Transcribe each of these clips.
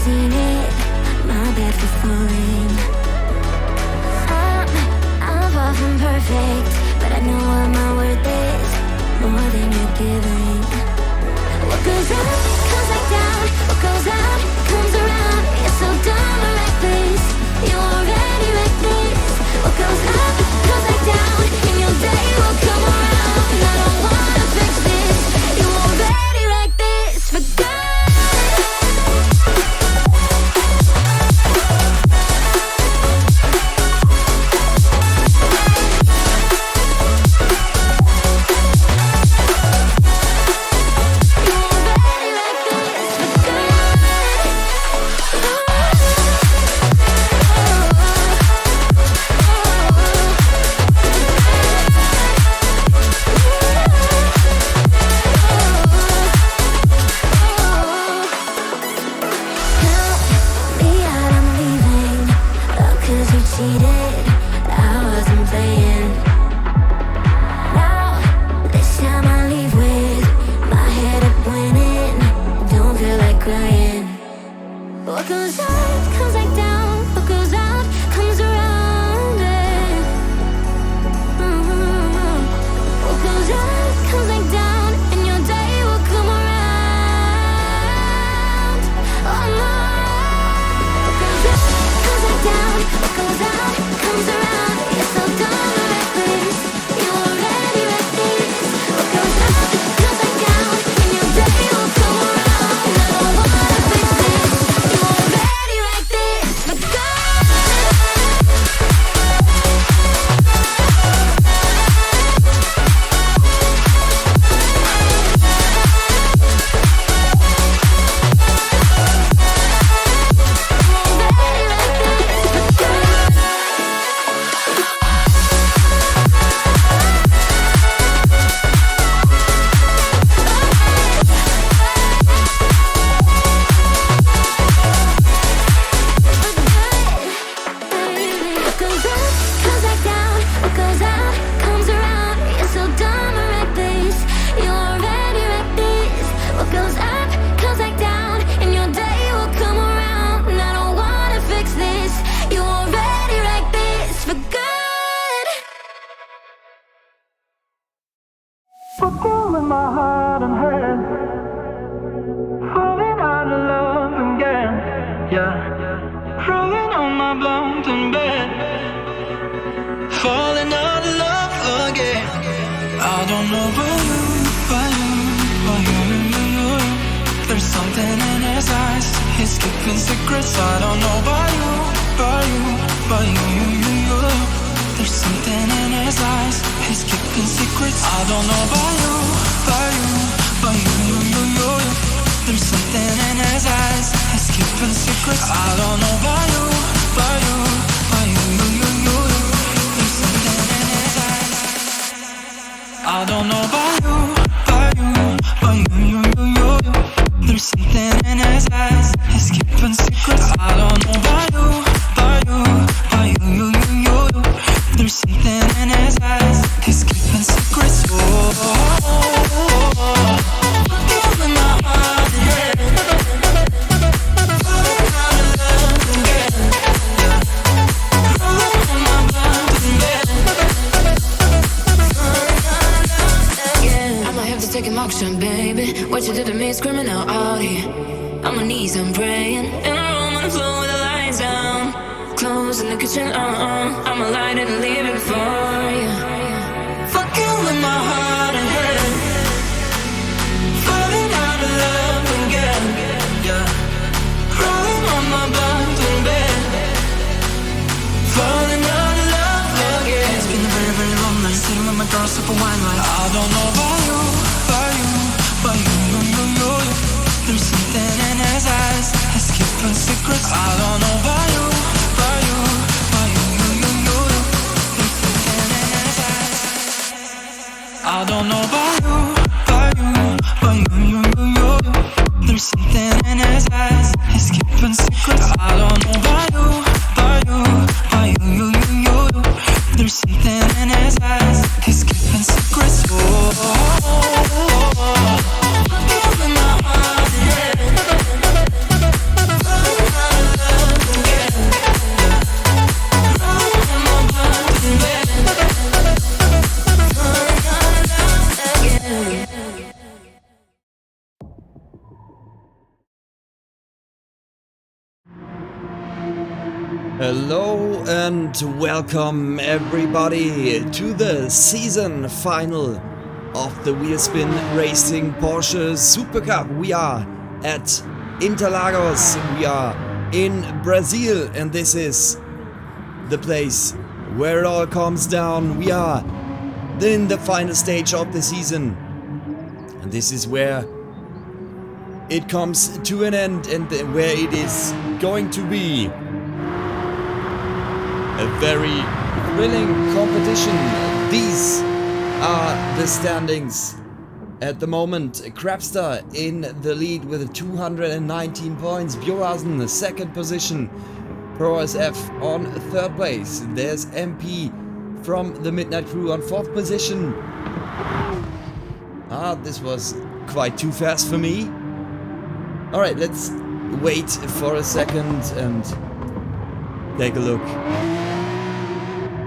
seen it, my bad for falling. I'm far from perfect, but I know what my worth is, more than you're giving. What goes up, comes back down. What goes out, comes around. You're so dumb or reckless, you already wrecked this. What goes up, comes back down, and your day will come around. And I don't wanna fix this, you already wrecked this for good. Hello and welcome everybody to the season final of the Wheelspin Racing Porsche SuperCup. We are at Interlagos, we are in Brazil, and this is the place where it all comes down. We are in the final stage of the season, and this is where it comes to an end and where it is going to be a very thrilling competition. These are the standings at the moment. Crapster in the lead with 219 points. Bjorhasen second position. ProSF on third place. There's MP from the Midnight Crew on fourth position. This was quite too fast for me. Alright, let's wait for a second and take a look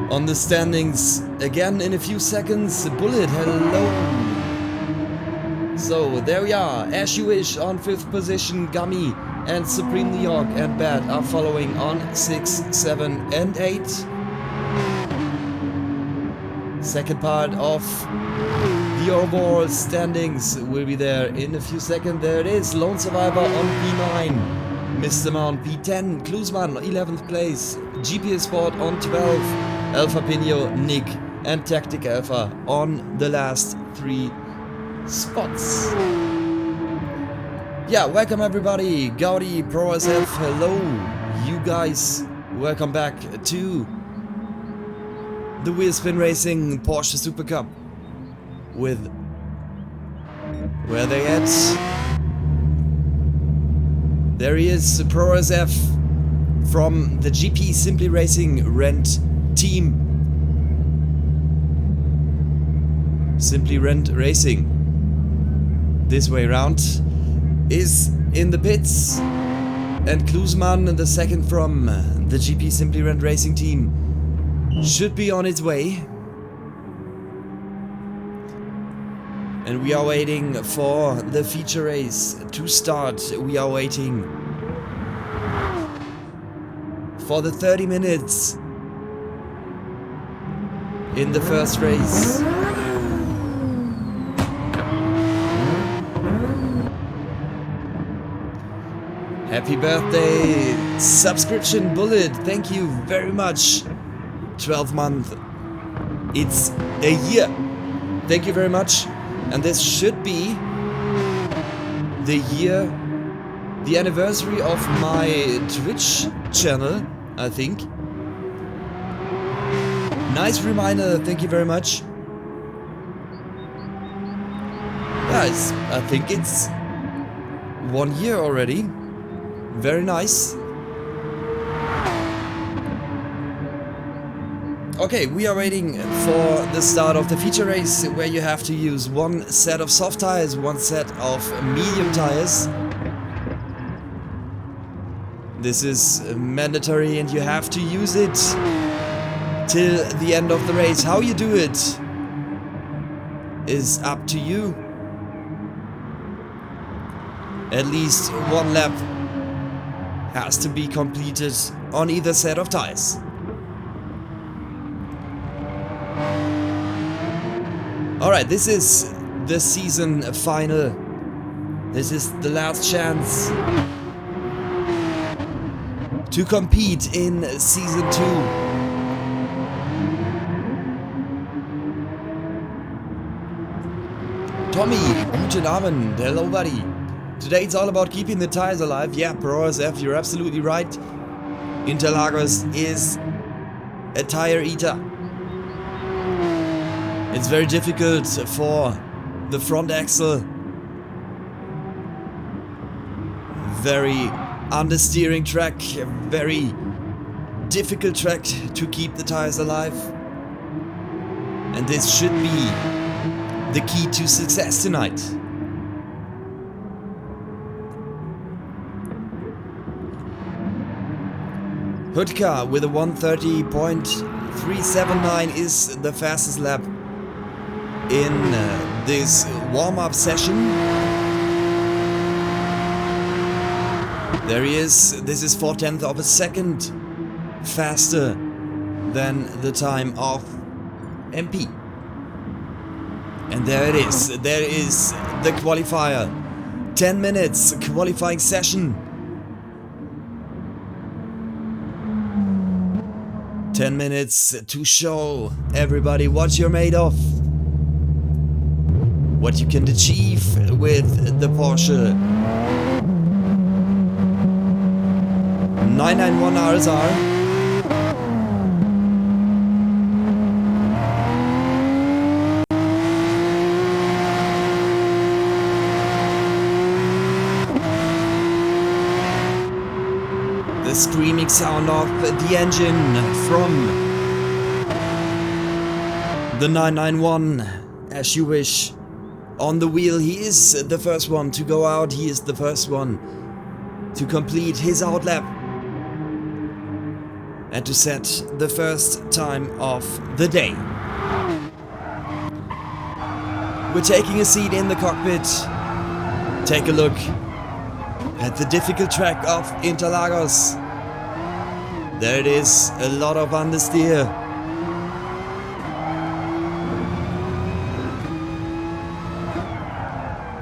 on the standings again in a few seconds. Bullet, hello. So there we are. As You Wish on 5th position. Gummy and Supreme New York and Bad are following on 6, 7 and 8. Second part of the overall standings will be there in a few seconds. There it is. Lone Survivor on P9. Mr. Mount P10. Klusman 11th place. GPS Sport on 12. Alpha Pino, Nick, and Tactic Alpha on the last 3 spots. Yeah, welcome everybody. Gaudi, ProSF, hello. You guys, welcome back to the Wheelspin Racing Porsche SuperCup with... where they at? There he is, ProSF from the GP Simply Racing Rent team. Simply Rent Racing, this way round, is in the pits, and Klusman, the second from the GP Simply Rent Racing team, should be on its way. And we are waiting for the feature race to start. We are waiting for the 30 minutes in the first race. Happy birthday subscription, Bullet. Thank you very much. 12 month. It's a year. Thank you very much. And this should be the year, the anniversary of my Twitch channel, I think. Nice reminder, thank you very much. Guys, I think it's 1 year already. Very nice. Okay, we are waiting for the start of the feature race, where you have to use 1 set of soft tires, 1 set of medium tires. This is mandatory and you have to use it till the end of the race. How you do it is up to you. At least 1 lap has to be completed on either set of tires. Alright, this is the season final. This is the last chance to compete in season 2. Tommy, guten Abend, hello buddy. Today it's all about keeping the tires alive. Yeah, ProSF, you're absolutely right. Interlagos is a tire eater. It's very difficult for the front axle. Very understeering track, a very difficult track to keep the tires alive. And this should be the key to success tonight. Hudka with a 1:30.379 is the fastest lap in this warm-up session. There he is. This is 4/10 of a second faster than the time of MP. And there it is. There is the qualifier. 10 minutes qualifying session. 10 minutes to show everybody what you're made of. What you can achieve with the Porsche 991 RSR. The screaming sound of the engine from the 991, as you wish. On the wheel, he is the first one to go out, he is the first one to complete his outlap and to set the first time of the day. We're taking a seat in the cockpit. Take a look at the difficult track of Interlagos. There it is, a lot of understeer.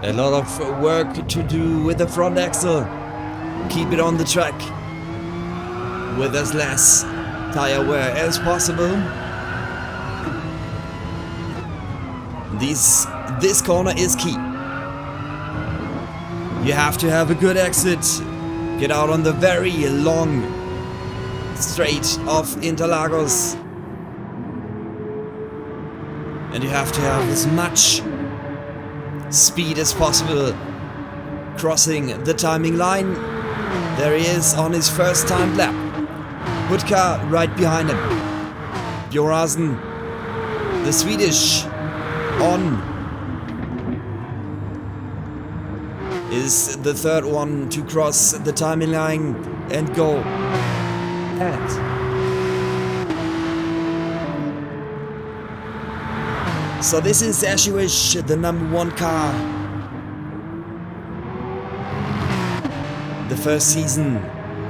A lot of work to do with the front axle. Keep it on the track with as less tire wear as possible. This corner is key. You have to have a good exit. Get out on the very long straight of Interlagos. And you have to have as much speed as possible. Crossing the timing line. There he is on his first time lap. Budka right behind him. Bjorasen, the Swedish, on is the third one to cross the timing line and go at. So this is, as you wish, the number one car. The first season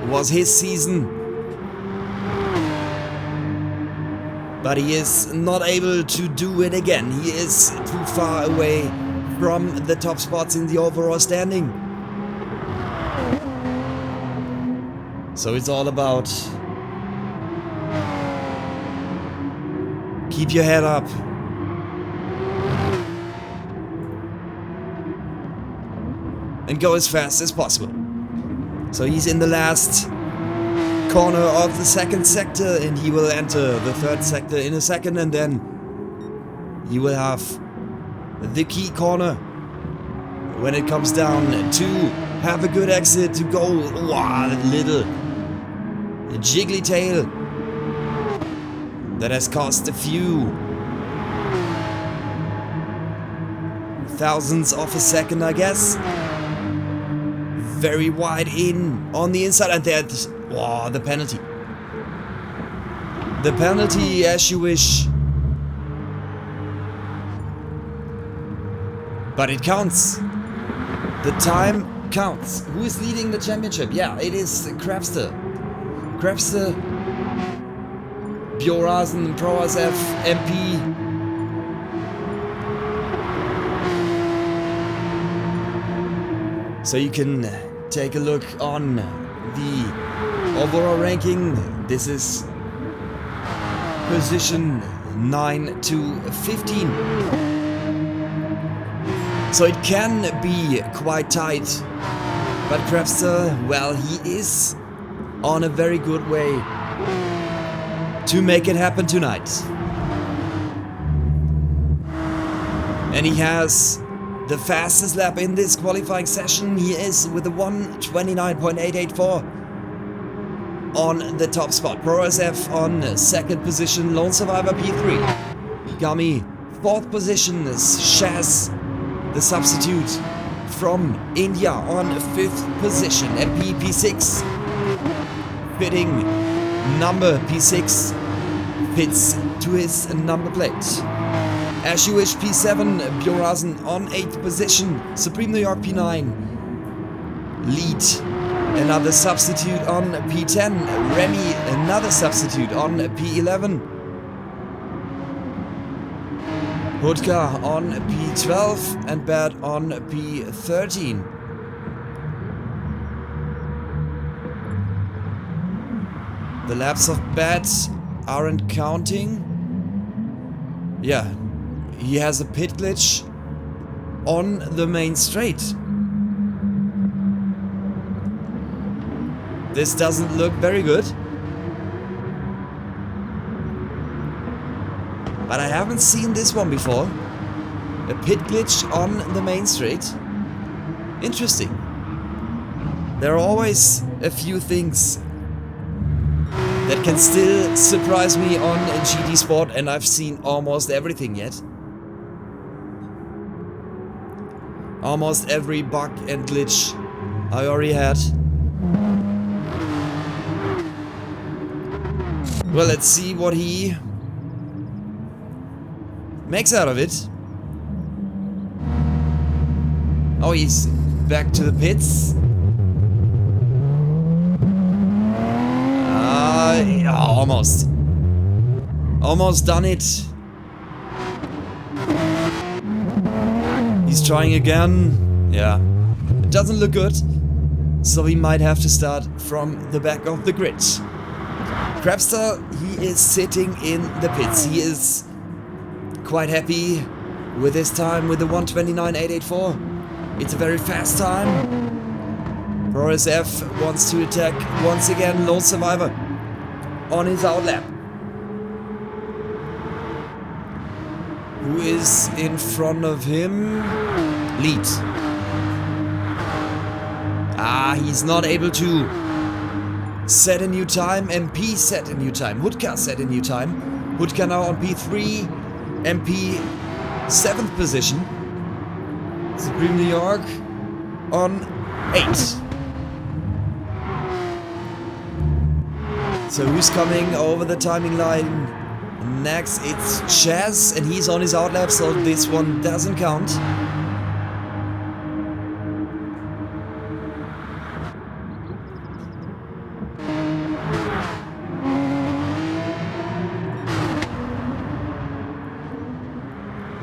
was his season, but he is not able to do it again. He is too far away from the top spots in the overall standing. So it's all about keep your head up. And go as fast as possible. So he's in the last corner of the second sector and he will enter the third sector in a second, and then he will have the key corner when it comes down to have a good exit to go. Wow, a little jiggly tail that has cost a few thousandths of a second, I guess. Very wide in on the inside, and there's the penalty. The penalty, as you wish. But it counts. The time counts. Who is leading the championship? Yeah, it is Krabster. Krabster, Bjorasen, ProSF, MP. So you can take a look on the overall ranking. This is position 9 to 15. So it can be quite tight, but Krabster, well, he is on a very good way to make it happen tonight. And he has the fastest lap in this qualifying session. He is with a 1:29.884 on the top spot. ProSF on second position, Lone Survivor P3. Gami, fourth position, Shaz, the substitute from India, on fifth position. MP P6, fitting number P6, fits to his number plate. As you wish, P7, Bjorasen on 8th position. Supreme New York P9, lead Another substitute on P10. Remy, another substitute on P11. Hudka on P12 and Bad on P13. The laps of Bad aren't counting. Yeah, he has a pit glitch on the main straight. This doesn't look very good. But I haven't seen this one before. A pit glitch on the main straight. Interesting. There are always a few things that can still surprise me on GT Sport, and I've seen almost everything yet. Almost every bug and glitch I already had. Well, let's see what he makes out of it. Oh, he's back to the pits. Yeah, almost. Almost done it. He's trying again. Yeah. It doesn't look good. So he might have to start from the back of the grid. Crabster, he is sitting in the pits. He is quite happy with his time with the 1:29.884. It's a very fast time. WSR wants to attack once again. Lone Survivor on his outlap. Who is in front of him? Lead. He's not able to set a new time. MP set a new time. Hudka set a new time. Hudka now on P3. MP 7th position. Supreme New York on 8. So who's coming over the timing line? Next it's Chaz, and he's on his outlap, so this one doesn't count.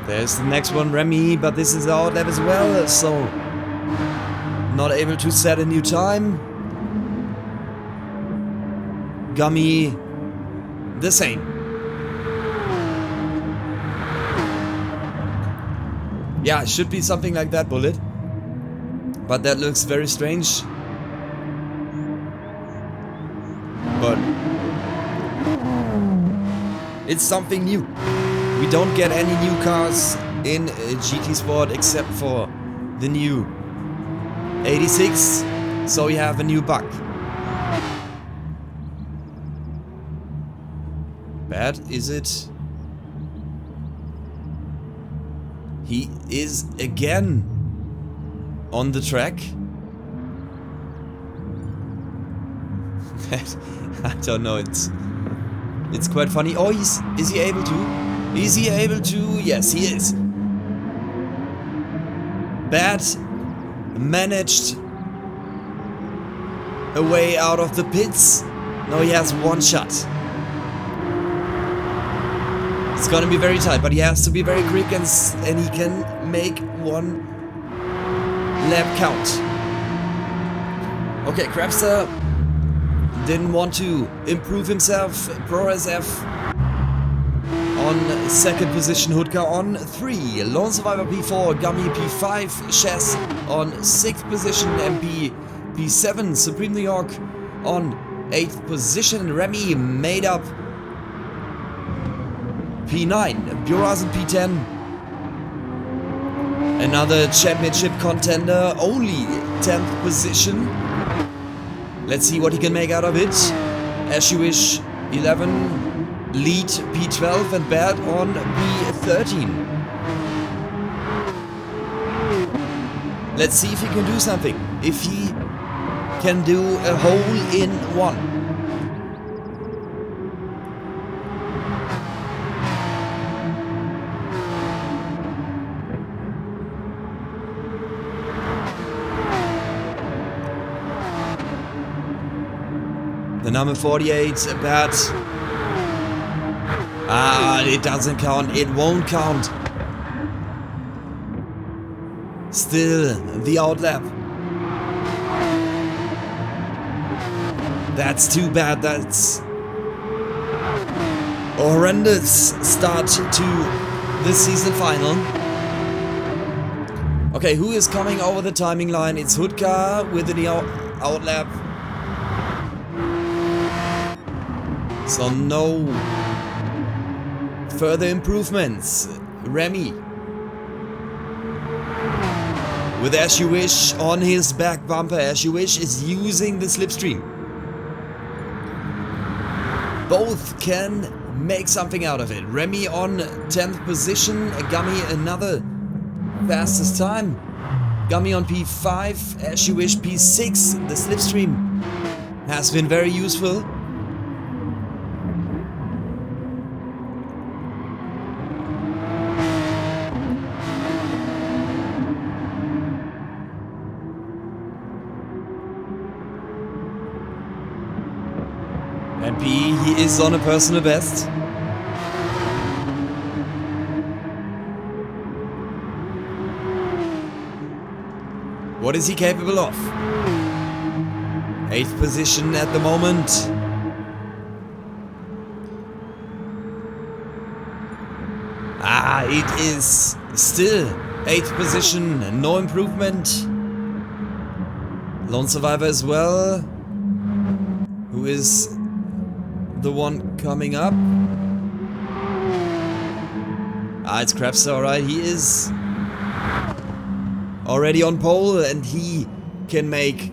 There's the next one, Remy, but this is our outlap as well, so not able to set a new time. Gummy, the same. Yeah, it should be something like that, Bullet. But that looks very strange. But it's something new. We don't get any new cars in GT Sport except for the new 86, so we have a new bug. Bad, is it? He is again on the track. I don't know, it's quite funny. Oh, is he able to? Is he able to? Yes, he is. Bad managed a way out of the pits. No, he has one shot. It's gonna be very tight, but he has to be very quick and he can make one lap count. Okay, Crabster didn't want to improve himself. ProSF on 2nd position, Hudka on 3, Lone Survivor P4, Gummy P5, Chess on 6th position, MP P7, Supreme New York on 8th position, Remy made up P9, Burazen P10, another championship contender, only 10th position. Let's see what he can make out of it. As you wish, 11. Lead P12 and Bad on P13. Let's see if he can do something. If he can do a hole in one. The number 48, bad. Ah, it doesn't count. It won't count. Still, the outlap. That's too bad. That's a horrendous start to the season final. Okay, who is coming over the timing line? It's Hudka with the outlap. So no further improvements. Remy with As You Wish on his back bumper. As You Wish is using the slipstream. Both can make something out of it. Remy on 10th position. Gummy another fastest time. Gummy on P5. As You Wish P6. The slipstream has been very useful. MP, he is on a personal best. What is he capable of? 8th position at the moment. Ah, it is still 8th position, no improvement. Lone Survivor as well. Who is the one coming up? Ah, it's Krebs, alright. He is already on pole and he can make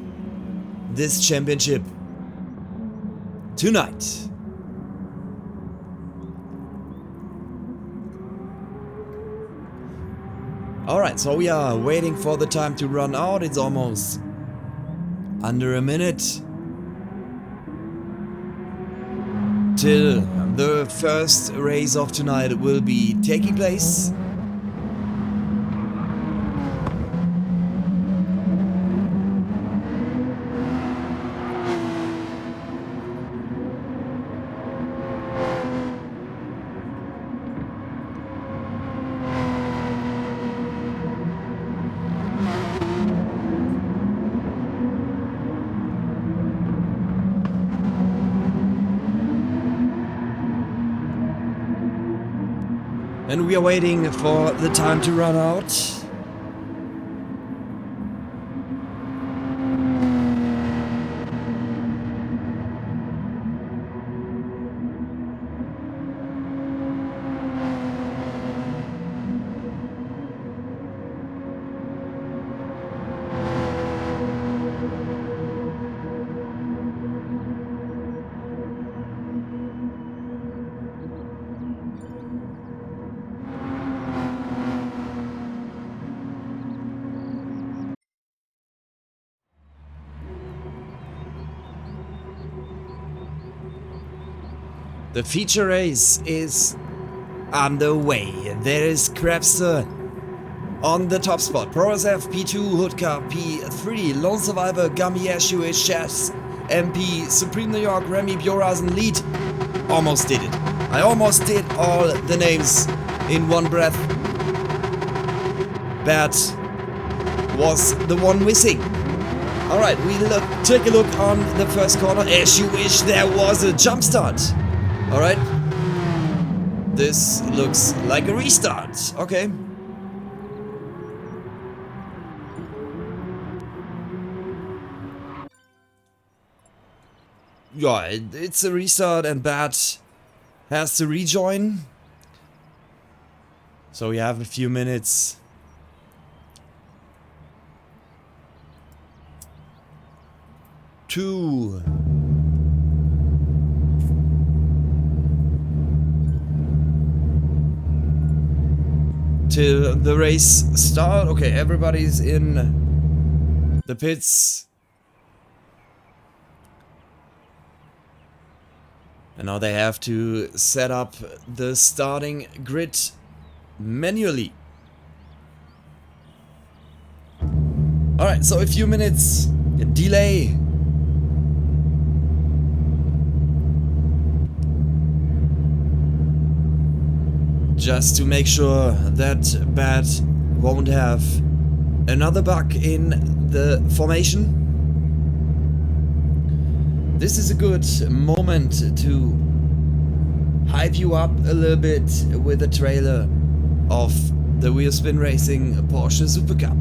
this championship tonight. Alright, so we are waiting for the time to run out. It's almost under a minute till the first race of tonight will be taking place. And we are waiting for the time to run out. The feature race is underway. There is Krebster on the top spot. ProSF P2, Hudka P3, Lone Survivor, Gummy, As You Wish, Chess, MP, Supreme New York, Remy, Bjorazen, Lead. Almost did it. I almost did all the names in one breath. That was the one missing. Alright, we take a look on the first corner. As You Wish, there was a jump start. Alright. This looks like a restart. Okay. Yeah, it's a restart and Bat has to rejoin. So we have a few minutes. Till the race start. Okay, everybody's in the pits. And now they have to set up the starting grid manually. Alright, so a few minutes delay just to make sure that Bat won't have another bug in the formation. This is a good moment to hype you up a little bit with a trailer of the Wheelspin Racing Porsche SuperCup.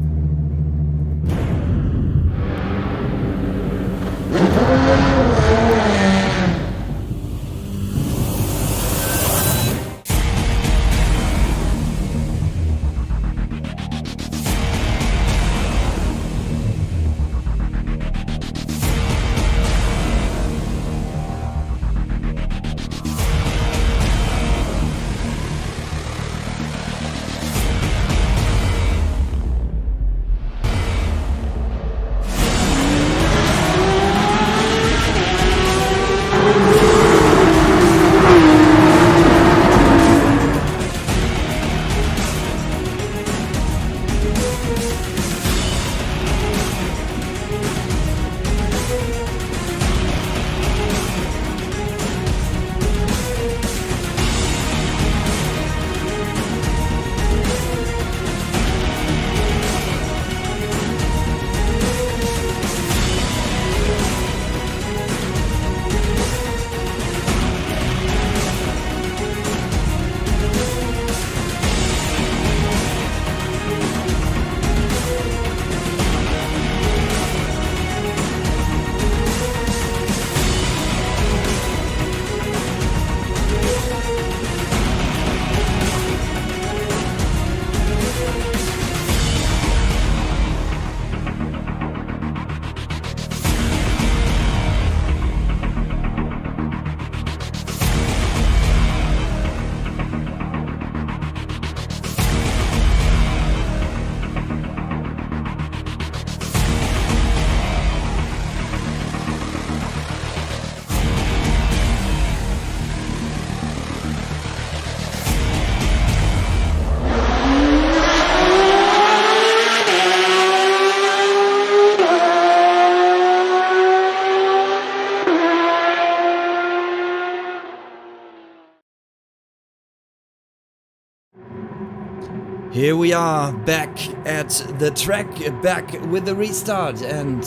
Here we are, back at the track, back with the restart, and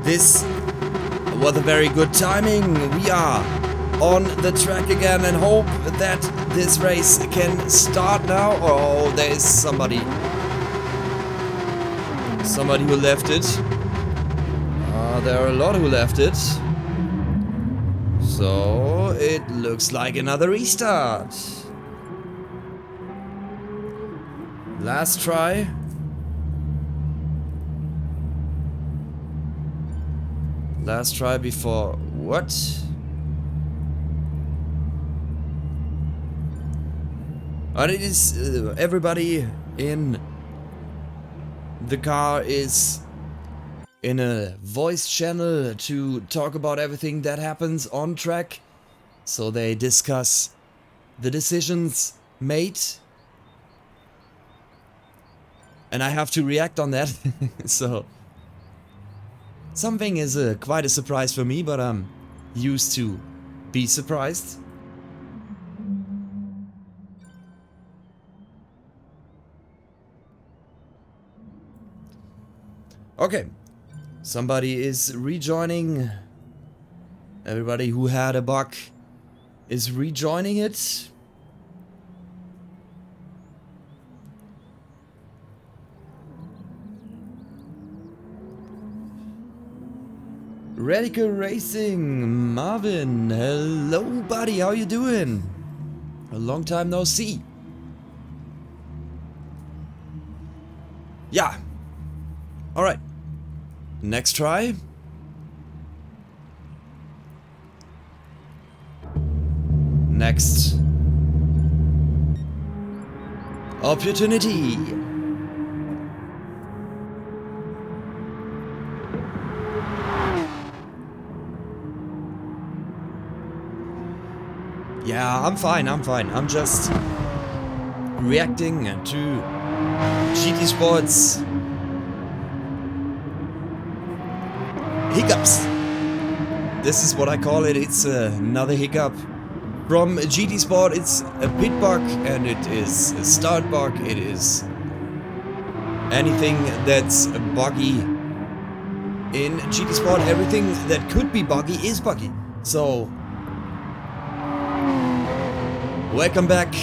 this was a very good timing. We are on the track again and hope that this race can start now. Oh, there is somebody who left it. There are a lot who left it. So it looks like another restart. Last try. Last try before what? And it is everybody in the car is in a voice channel to talk about everything that happens on track. So they discuss the decisions made. And I have to react on that. So something is quite a surprise for me, but I'm used to be surprised. Okay, somebody is rejoining. Everybody who had a bug is rejoining it. Radical Racing, Marvin, hello buddy, how you doing? A long time no see. Yeah. Alright. Next try. Next opportunity. Yeah, I'm fine. I'm just reacting to GT Sports hiccups. This is what I call it. It's another hiccup From GT Sport, it's a pit bug and it is a start bug. It is anything that's buggy. In GT Sport, everything that could be buggy is buggy. So, welcome back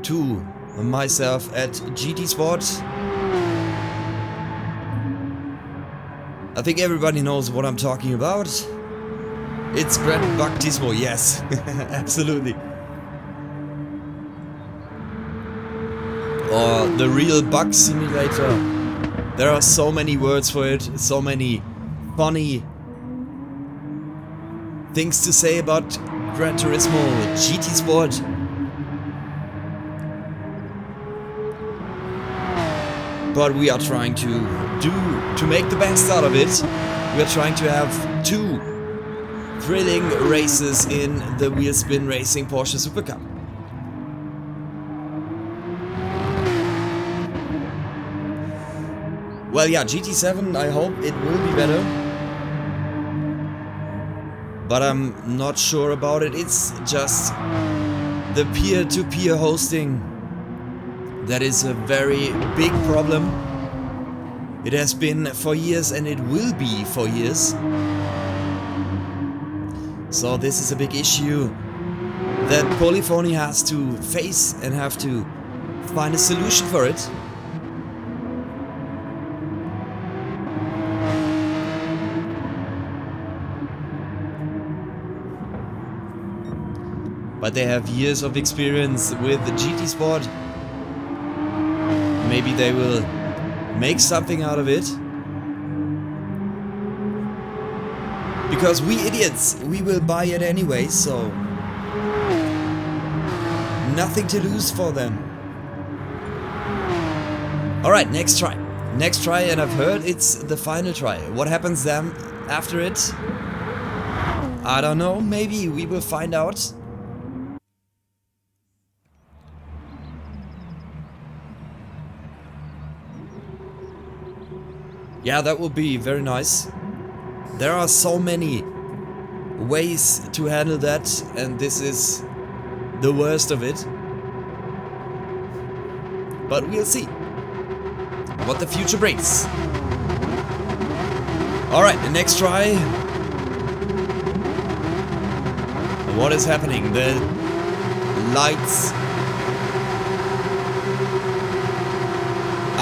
to myself at GT Sport. I think everybody knows what I'm talking about. It's Gran Turismo, yes, absolutely. Or the real bug simulator. There are so many words for it, so many funny things to say about Gran Turismo, GT Sport. But we are trying to make the best out of it. We are trying to have 2 thrilling races in the Wheelspin Racing Porsche SuperCup. Well, yeah, GT7, I hope it will be better. But I'm not sure about it. It's just the peer-to-peer hosting that is a very big problem. It has been for years and it will be for years. So this is a big issue that Polyphony has to face and have to find a solution for it. But they have years of experience with the GT Sport. Maybe they will make something out of it. Because we idiots, we will buy it anyway, so nothing to lose for them. Alright, next try. Next try, and I've heard it's the final try. What happens then after it? I don't know, maybe we will find out. Yeah, that would be very nice. There are so many ways to handle that, and this is the worst of it. But we'll see what the future brings. Alright, the next try. What is happening? The lights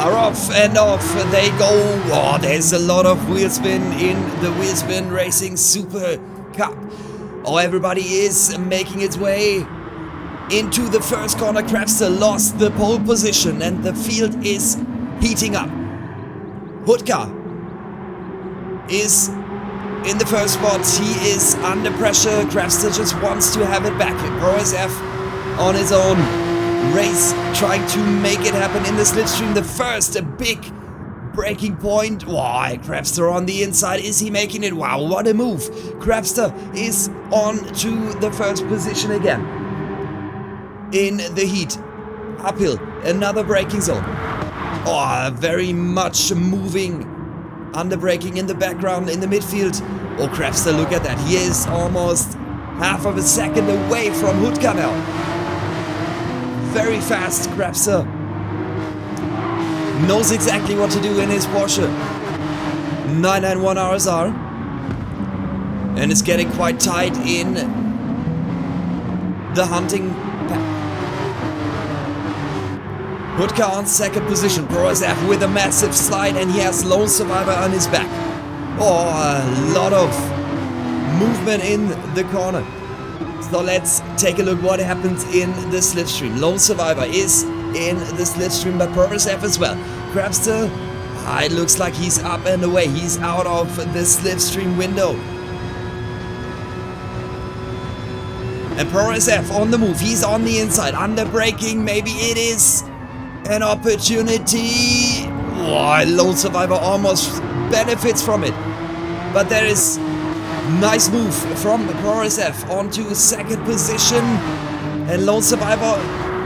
are off and off they go. Oh, there's a lot of wheel spin in the Wheelspin Racing Super Cup. Oh, everybody is making its way into the first corner. Crafster lost the pole position and the field is heating up. Hudka is in the first spot. He is under pressure. Crafster just wants to have it back. WSR on his own race, trying to make it happen in the slipstream. The first big breaking point. Why, Crafster on the inside. Is he making it? Wow, what a move. Crafster is on to the first position again. In the heat. Uphill, another braking zone. Oh, very much moving. Under braking in the background, in the midfield. Oh, Crafster, look at that. He is almost half of a second away from Hudka now. Very fast, Crafster. Knows exactly what to do in his Porsche 991 RSR. And it's getting quite tight in the hunting pack. Hudka on second position. WSR with a massive slide, and he has Lone Survivor on his back. Oh, a lot of movement in the corner. So let's take a look what happens in the slipstream. Lone Survivor is in the slipstream, but WSR as well. Crafster, it looks like he's up and away. He's out of the slipstream window. And WSR on the move. He's on the inside. Under braking, maybe it is an opportunity. Oh, Lone Survivor almost benefits from it. But there is nice move from WSR onto second position. And Lone Survivor,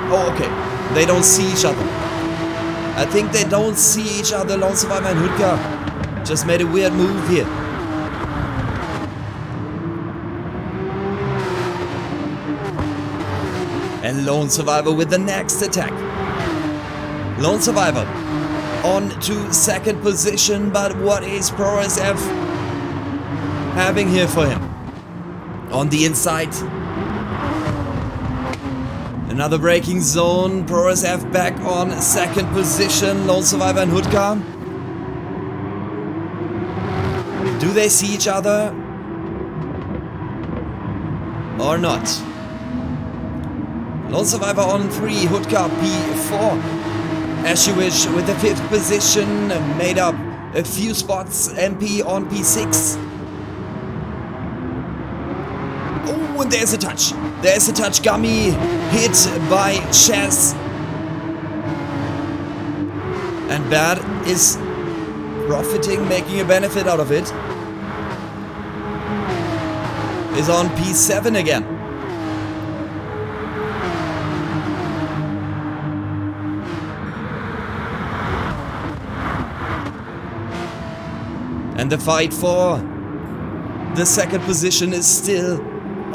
oh okay, they don't see each other. I think they don't see each other. Lone Survivor and Hudka just made a weird move here. And Lone Survivor with the next attack. Lone Survivor on to second position, but what is ProSF having here for him? On the inside. Another braking zone. ProSF back on second position. Lone Survivor and Hoodka. Do they see each other? Or not? Lone Survivor on 3, Hoodka P4. Ashuish with the 5th position, made up a few spots. MP on P6. Oh, and there's a touch. There's a touch. Gummy hit by Chaz. And Bad is profiting, making a benefit out of it. Is on P7 again. And the fight for the second position is still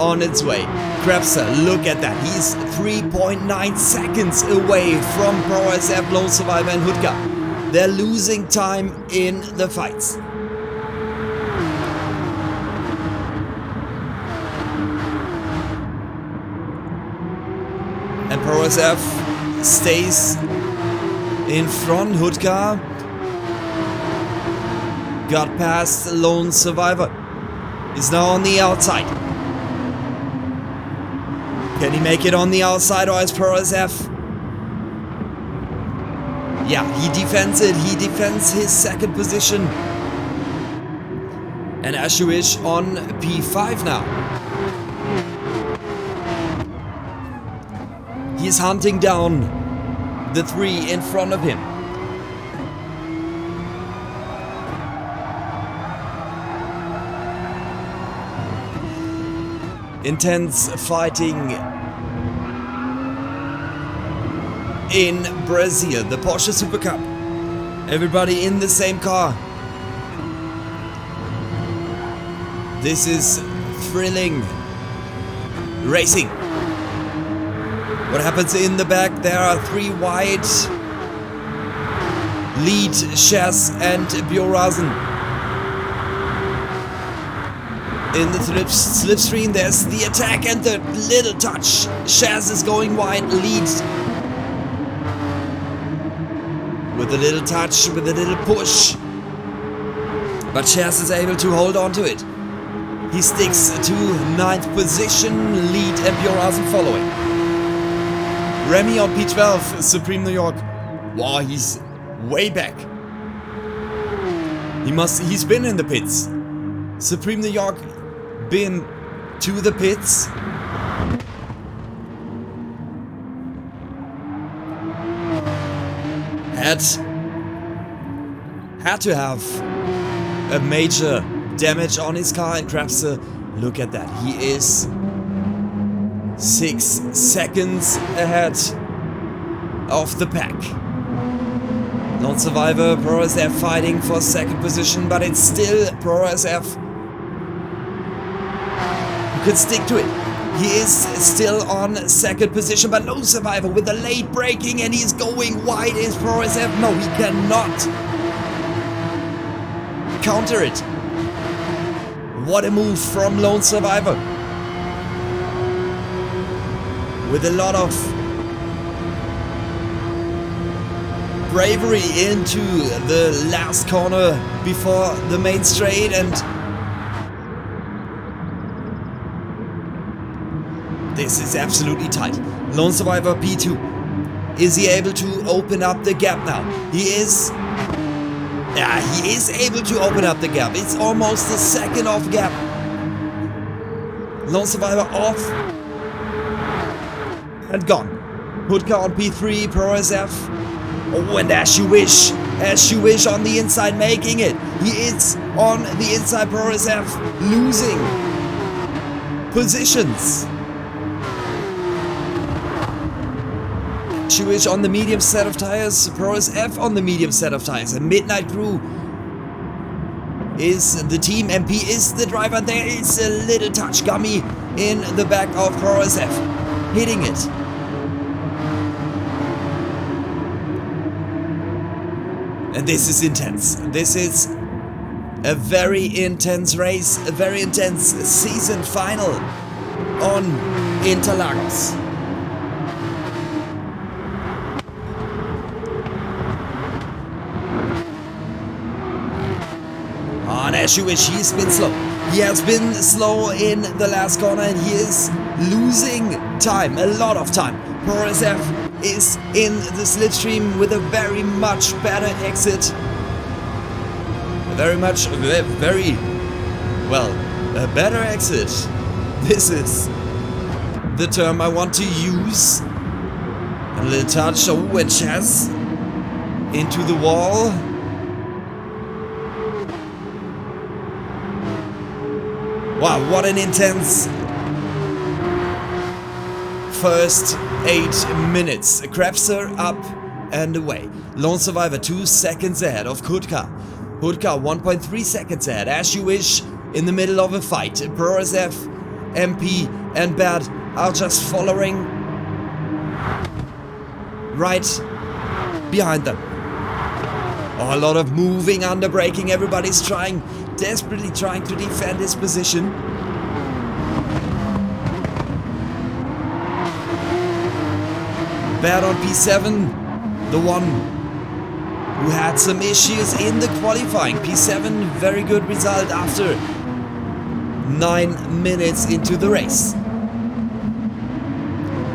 on its way. Krabster, look at that. He's 3.9 seconds away from ProSF, Lone Survivor and Hoodka. They're losing time in the fights. And ProSF stays in front. Hoodka got past Lone Survivor. Is now on the outside. Can he make it on the outside, or is ProSF? Yeah, he defends it. He defends his second position. And Ashuish on P5 now. He's hunting down the 3 in front of him. Intense fighting in Brazil, the Porsche SuperCup. Everybody in the same car. This is thrilling racing. What happens in the back? There are 3 wide. Lead Chaz and Bjorazen. In the slipstream, there's the attack and the little touch. Chaz is going wide, leads. With a little touch, with a little push. But Chaz is able to hold on to it. He sticks to 9th position, lead and Bjorazen following. Remy on P12, Supreme New York. Wow, he's way back. He's been in the pits. Supreme New York been to the pits. Had to have a major damage on his car, and Krabster, look at that. He is 6 seconds ahead of the pack. Lone Survivor, ProSF fighting for second position, but it's still ProSF who can stick to it. He is still on second position, but Lone Survivor with a late braking, and he's going wide. Is ProSF? No, he cannot counter it. What a move from Lone Survivor. With a lot of bravery into the last corner before the main straight, and this is absolutely tight. Lone Survivor P2. Is he able to open up the gap now? He is. Yeah, he is able to open up the gap. It's almost a second off gap. Lone Survivor off. And gone. Hoodka on P3, ProSF. Oh, and Ashuish. Ashuish on the inside making it. He is on the inside, ProSF losing positions. Ashuish on the medium set of tires, ProSF on the medium set of tires. And Midnight Crew is the team. MP is the driver. There is a little touch. Gummy in the back of ProSF. Hitting it. And this is intense. This is a very intense race, a very intense season final on Interlagos. And as you wish, he's been slow. He has been slow in the last corner and he is losing time, a lot of time. WSR is in the slipstream with a very much better exit. A better exit. This is the term I want to use. A little touch, and chess into the wall. Wow, what an intense first 8 minutes. Krebser up and away. Lone Survivor 2 seconds ahead of Kutka. Kutka 1.3 seconds ahead. As you wish, in the middle of a fight. WSR, MP and Bad are just following right behind them. Oh, a lot of moving, under braking. Everybody's desperately trying to defend his position. Bad on P7, the one who had some issues in the qualifying. P7, very good result after 9 minutes into the race.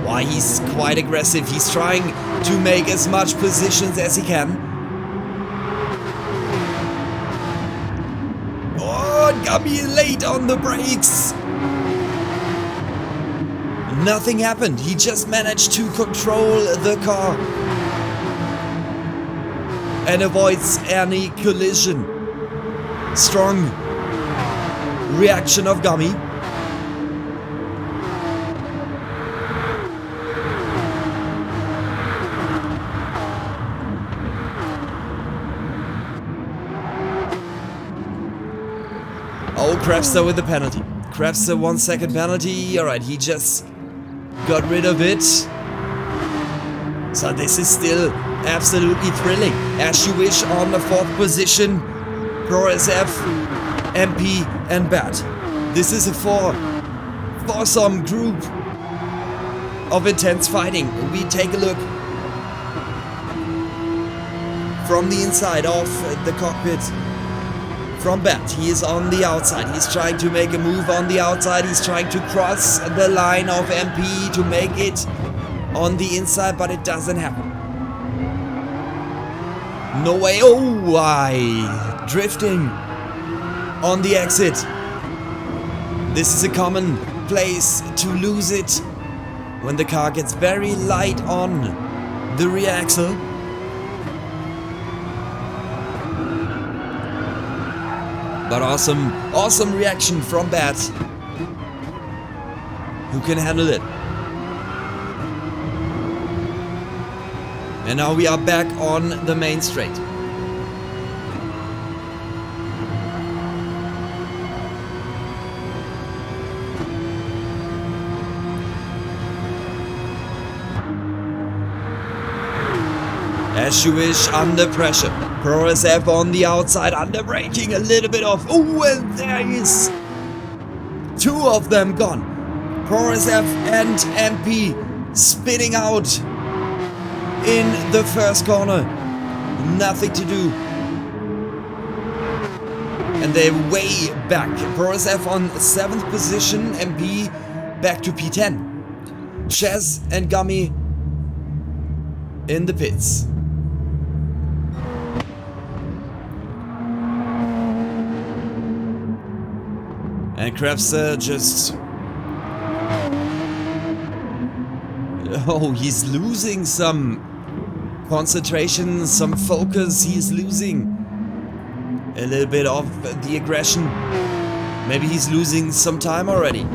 Why, he's quite aggressive. He's trying to make as much positions as he can. Gummy late on the brakes. Nothing happened. He just managed to control the car and avoids any collision. Strong reaction of Gummy. Oh, Krebser with the penalty. Krebser 1 second penalty. Alright, he just got rid of it. So this is still absolutely thrilling. As you wish on the 4th position. WSR, MP and Bad. This is a foursome group of intense fighting. We take a look from the inside of the cockpit. From Bad, he is on the outside. He's trying to make a move on the outside. He's trying to cross the line of MP to make it on the inside, but it doesn't happen. No way. Oh, why? Drifting on the exit. This is a common place to lose it when the car gets very light on the rear axle. But awesome reaction from Bad, who can handle it. And now we are back on the main straight. As you wish, under pressure. WSR on the outside, under braking, a little bit off. Oh, and there is 2 of them gone. WSR and MP spinning out in the first corner. Nothing to do. And they're way back. WSR on 7th position, MP back to P10. Chaz and Gummy in the pits. And Krebser just... Oh, he's losing some concentration, some focus. He's losing a little bit of the aggression. Maybe he's losing some time already.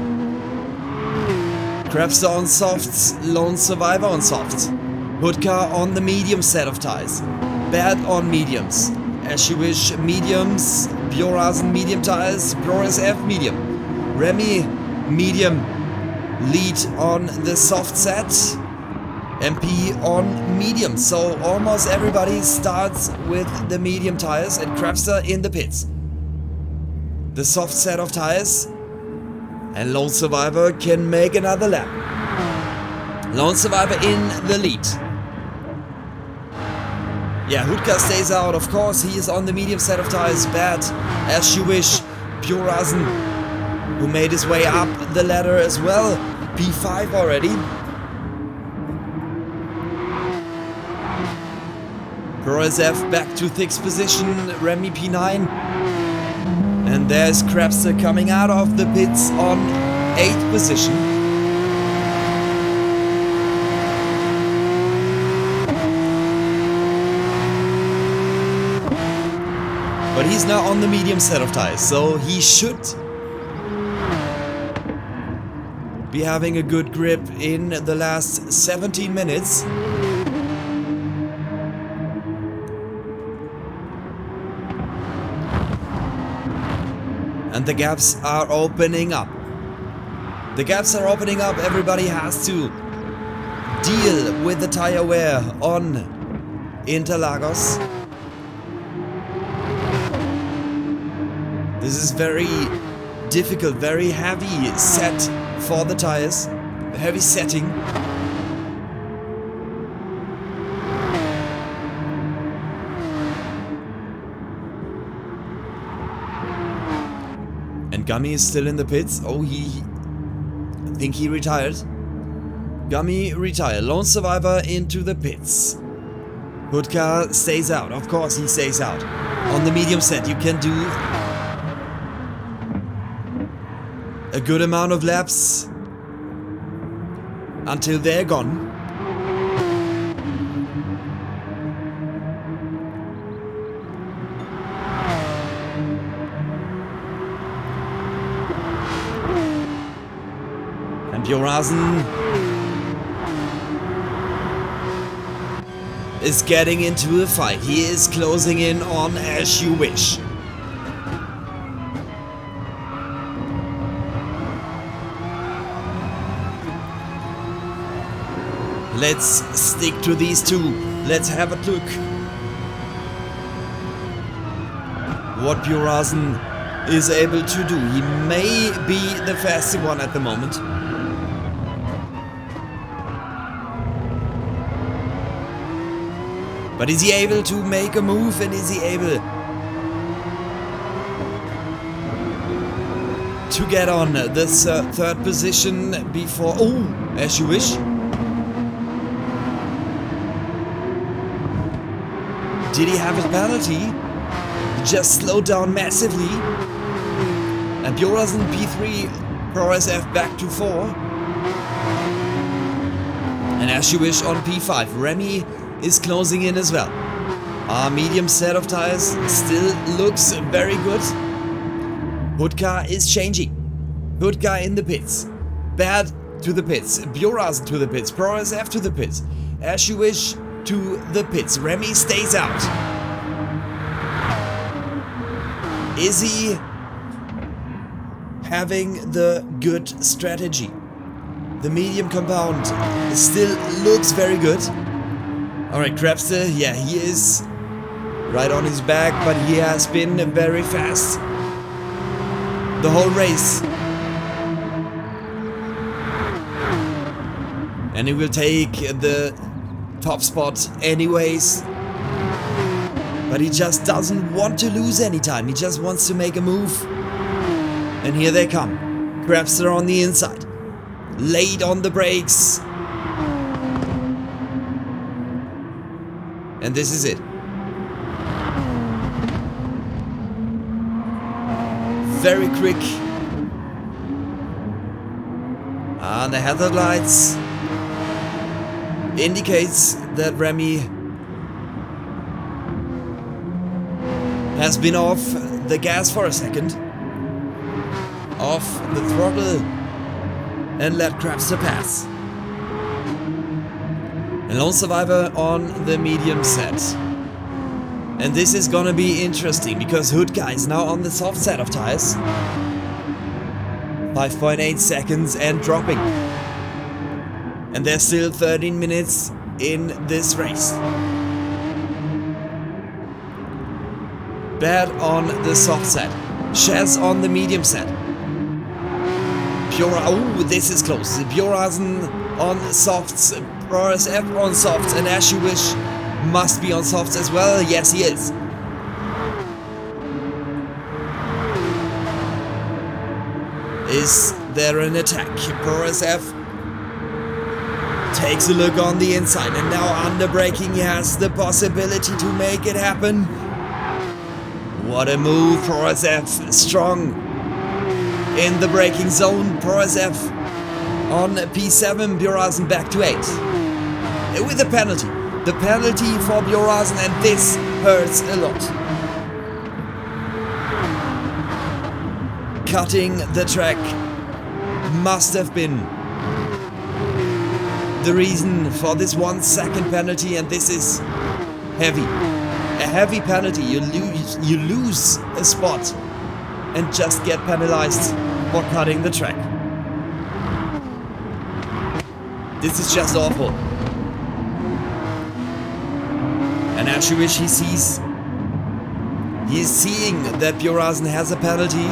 Krebser on softs, Lone Survivor on softs. Kutka on the medium set of tires. Bad on mediums. As you wish, mediums. Bjorasen medium tires. WSR medium. Remy medium. Lead on the soft set. MP on medium, so almost everybody starts with the medium tires, and Crapster in the pits. The soft set of tires, and Lone Survivor can make another lap. Lone Survivor in the lead. Yeah, Hudka stays out, of course, he is on the medium set of tires, bad as you wish. Pure Rasen, who made his way up the ladder as well, P5 already. ProSF back to 6th position, Remy P9. And there's Crapster coming out of the pits on 8th position. But he's now on the medium set of tires, so he should be having a good grip in the last 17 minutes. And the gaps are opening up. The gaps are opening up. Everybody has to deal with the tire wear on Interlagos. This is very difficult, very heavy set for the tires. Heavy setting. And Gummy is still in the pits. Oh, I think he retired. Gummy retired. Lone Survivor into the pits. Hudka stays out. Of course he stays out. On the medium set you can do a good amount of laps until they're gone. And Bjorasen is getting into a fight. He is closing in on As You Wish. Let's stick to these two. Let's have a look what Bjorasen is able to do. He may be the fastest one at the moment. But is he able to make a move, and is he able to get on this third position before... Oh, As You Wish. Did he have a penalty? He just slowed down massively. And Bjorasen P3, ProSF back to 4. And As You Wish on P5. Remy is closing in as well. Our medium set of tires still looks very good. Hudka is changing. Hudka in the pits. Bad to the pits. Bjorasen to the pits. ProSF to the pits. As You Wish to the pits. Remy stays out. Is he having the good strategy? The medium compound still looks very good. Alright, Crapster, yeah, he is right on his back, but he has been very fast the whole race. And he will take the top spot anyways. But he just doesn't want to lose any time. He just wants to make a move. And here they come. Crapster on the inside. Late on the brakes. And this is it. Very quick. And the hazard lights indicates that Remy has been off the gas for a second. Off the throttle and let Crapster pass. And Lone Survivor on the medium set. And this is gonna be interesting because Hudka is now on the soft set of tires. 5.8 seconds and dropping. And there's still 13 minutes in this race. Bad on the soft set. Chaz on the medium set. Oh, this is close. Bjorazen on softs. RSF on softs. And Ashuish must be on softs as well. Yes, he is. Is there an attack? RSF takes a look on the inside, and now under braking he has the possibility to make it happen. What a move, ProSF, strong in the braking zone. ProSF on P7, Bjorazen back to 8. With a penalty. The penalty for Bjorazen, and this hurts a lot. Cutting the track must have been the reason for this 1 second penalty, and this is heavy. A heavy penalty. You lose a spot and just get penalized for cutting the track. This is just awful. And Ashuish, he is seeing that Bjorazen has a penalty.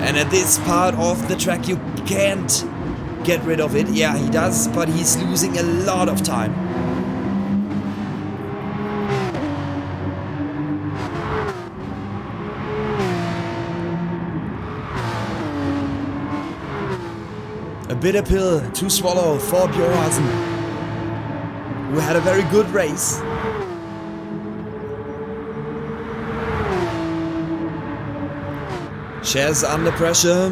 And at this part of the track you can't get rid of it. Yeah, he does, but he's losing a lot of time. A bitter pill to swallow for Bjorazen, who had a very good race. Chaz under pressure.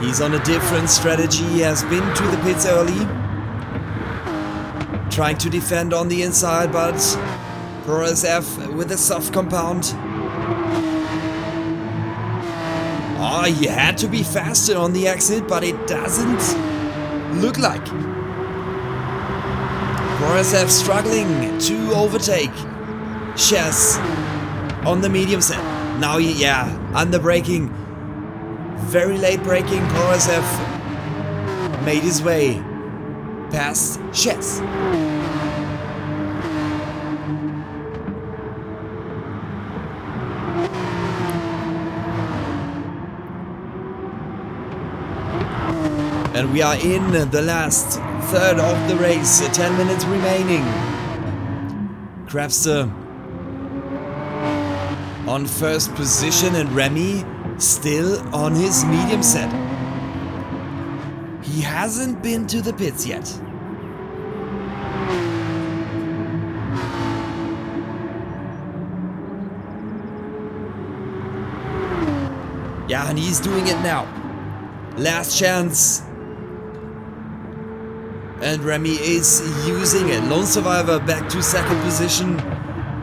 He's on a different strategy. He has been to the pits early, trying to defend on the inside, but ProSF with a soft compound. Oh, he had to be faster on the exit, but it doesn't look like. ProSF struggling to overtake Chaz on the medium set. Now, under braking. Very late braking. ProSF made his way past Chaz. And we are in the last third of the race. 10 minutes remaining. Crabster on first position, and Remy still on his medium set. He hasn't been to the pits yet. Yeah, and he's doing it now. Last chance. And Remy is using it. Lone Survivor back to second position.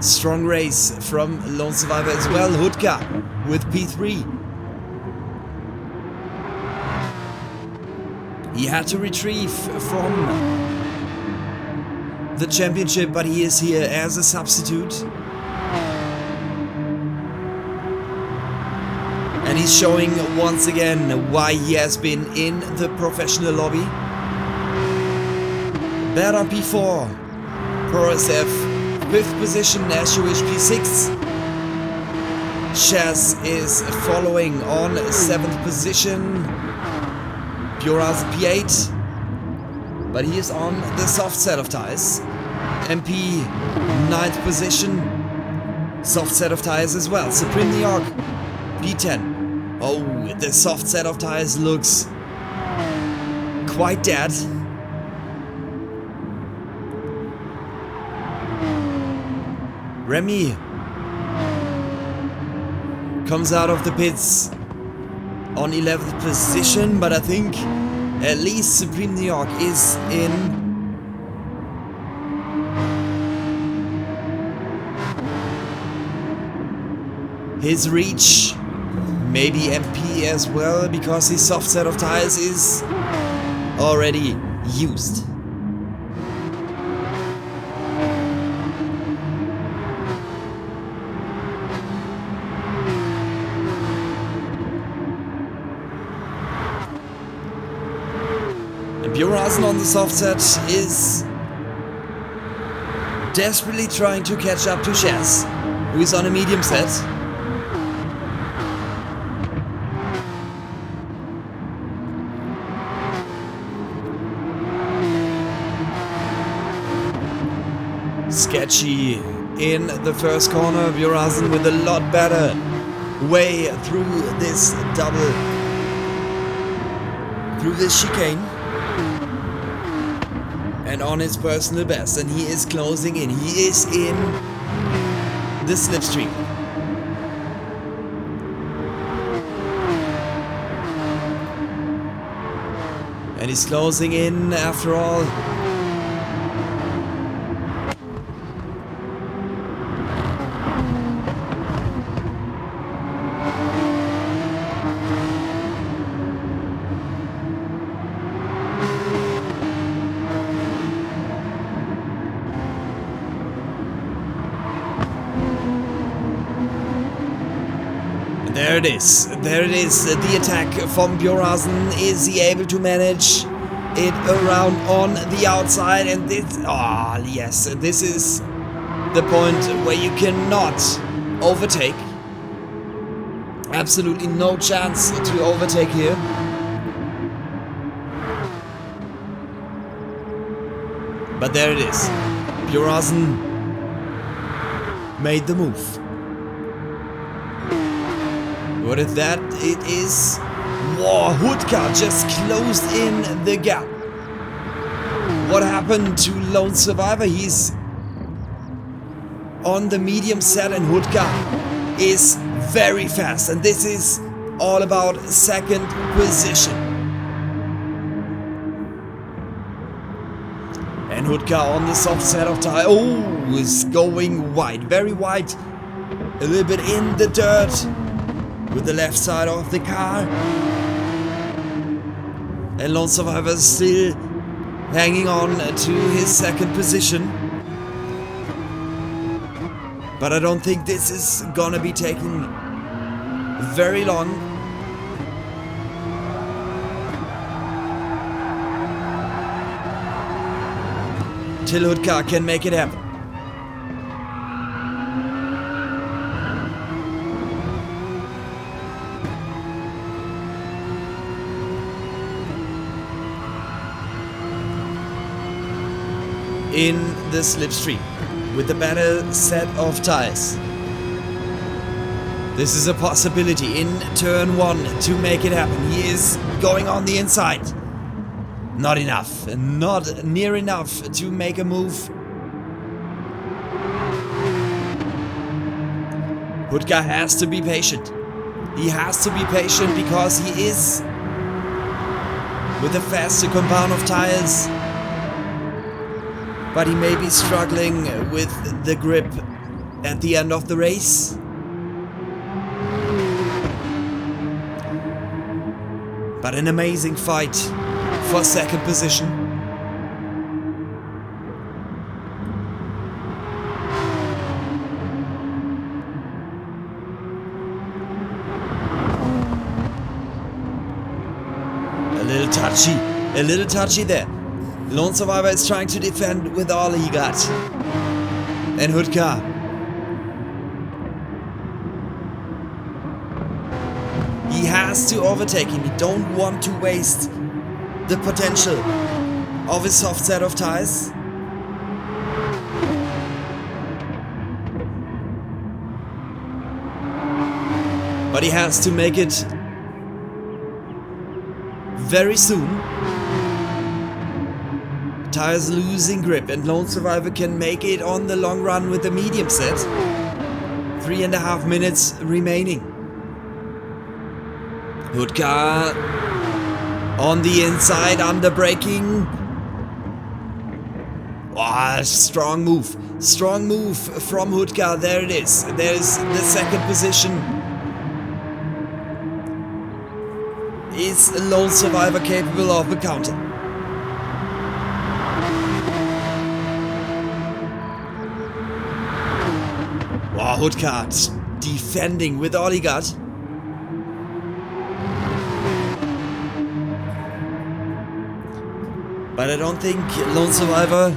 Strong race from Lone Survivor as well. Hudka with P3. He had to retrieve from the championship, but he is here as a substitute. And he's showing once again why he has been in the professional lobby. Bad on P4. ProSF 5th position, Ashuish P6. Chaz is following on 7th position. Bjorazen P8. But he is on the soft set of tires. MP 9th position. Soft set of tires as well. Supreme New York P10. Oh, the soft set of tires looks quite dead. Remy comes out of the pits on 11th position, but I think at least Supreme New York is in his reach. Maybe MP as well, because his soft set of tires is already used. Bjornsen on the soft set is desperately trying to catch up to Chess, who is on a medium set. Sketchy in the first corner. Bjornsen with a lot better way through this chicane. And on his personal best, and he is closing in. He is in the slipstream. And he's closing in after all. There it is. There it is. The attack from Bjornsen. Is he able to manage it around on the outside? And this... Ah, yes. This is the point where you cannot overtake. Absolutely no chance to overtake here. But there it is. Bjornsen made the move. What is that? It is... Whoa, Hudka just closed in the gap. What happened to Lone Survivor? He's on the medium set and Hudka is very fast. And this is all about second position. And Hudka on the soft set of tire. Oh, is going wide. Very wide. A little bit in the dirt. With the left side of the car. And Lone Survivor still hanging on to his second position. But I don't think this is gonna be taking very long. Till Hudka can make it happen. In the slipstream with the better set of tires. This is a possibility in turn 1 to make it happen. He is going on the inside. Not enough, not near enough to make a move. Hudka has to be patient. He has to be patient because he is with a faster compound of tires. But he may be struggling with the grip at the end of the race. But an amazing fight for second position. A little touchy there. Lone Survivor is trying to defend with all he got. And Hudka. He has to overtake him. He don't want to waste the potential of his soft set of tires. But he has to make it very soon. Tires losing grip and Lone Survivor can make it on the long run with the medium set. 3.5 minutes remaining. Hudka on the inside, under braking. Oh, strong move. Strong move from Hudka. There it is. There's the second position. Is Lone Survivor capable of accounting? Wow, Hudka defending with all he got. But I don't think Lone Survivor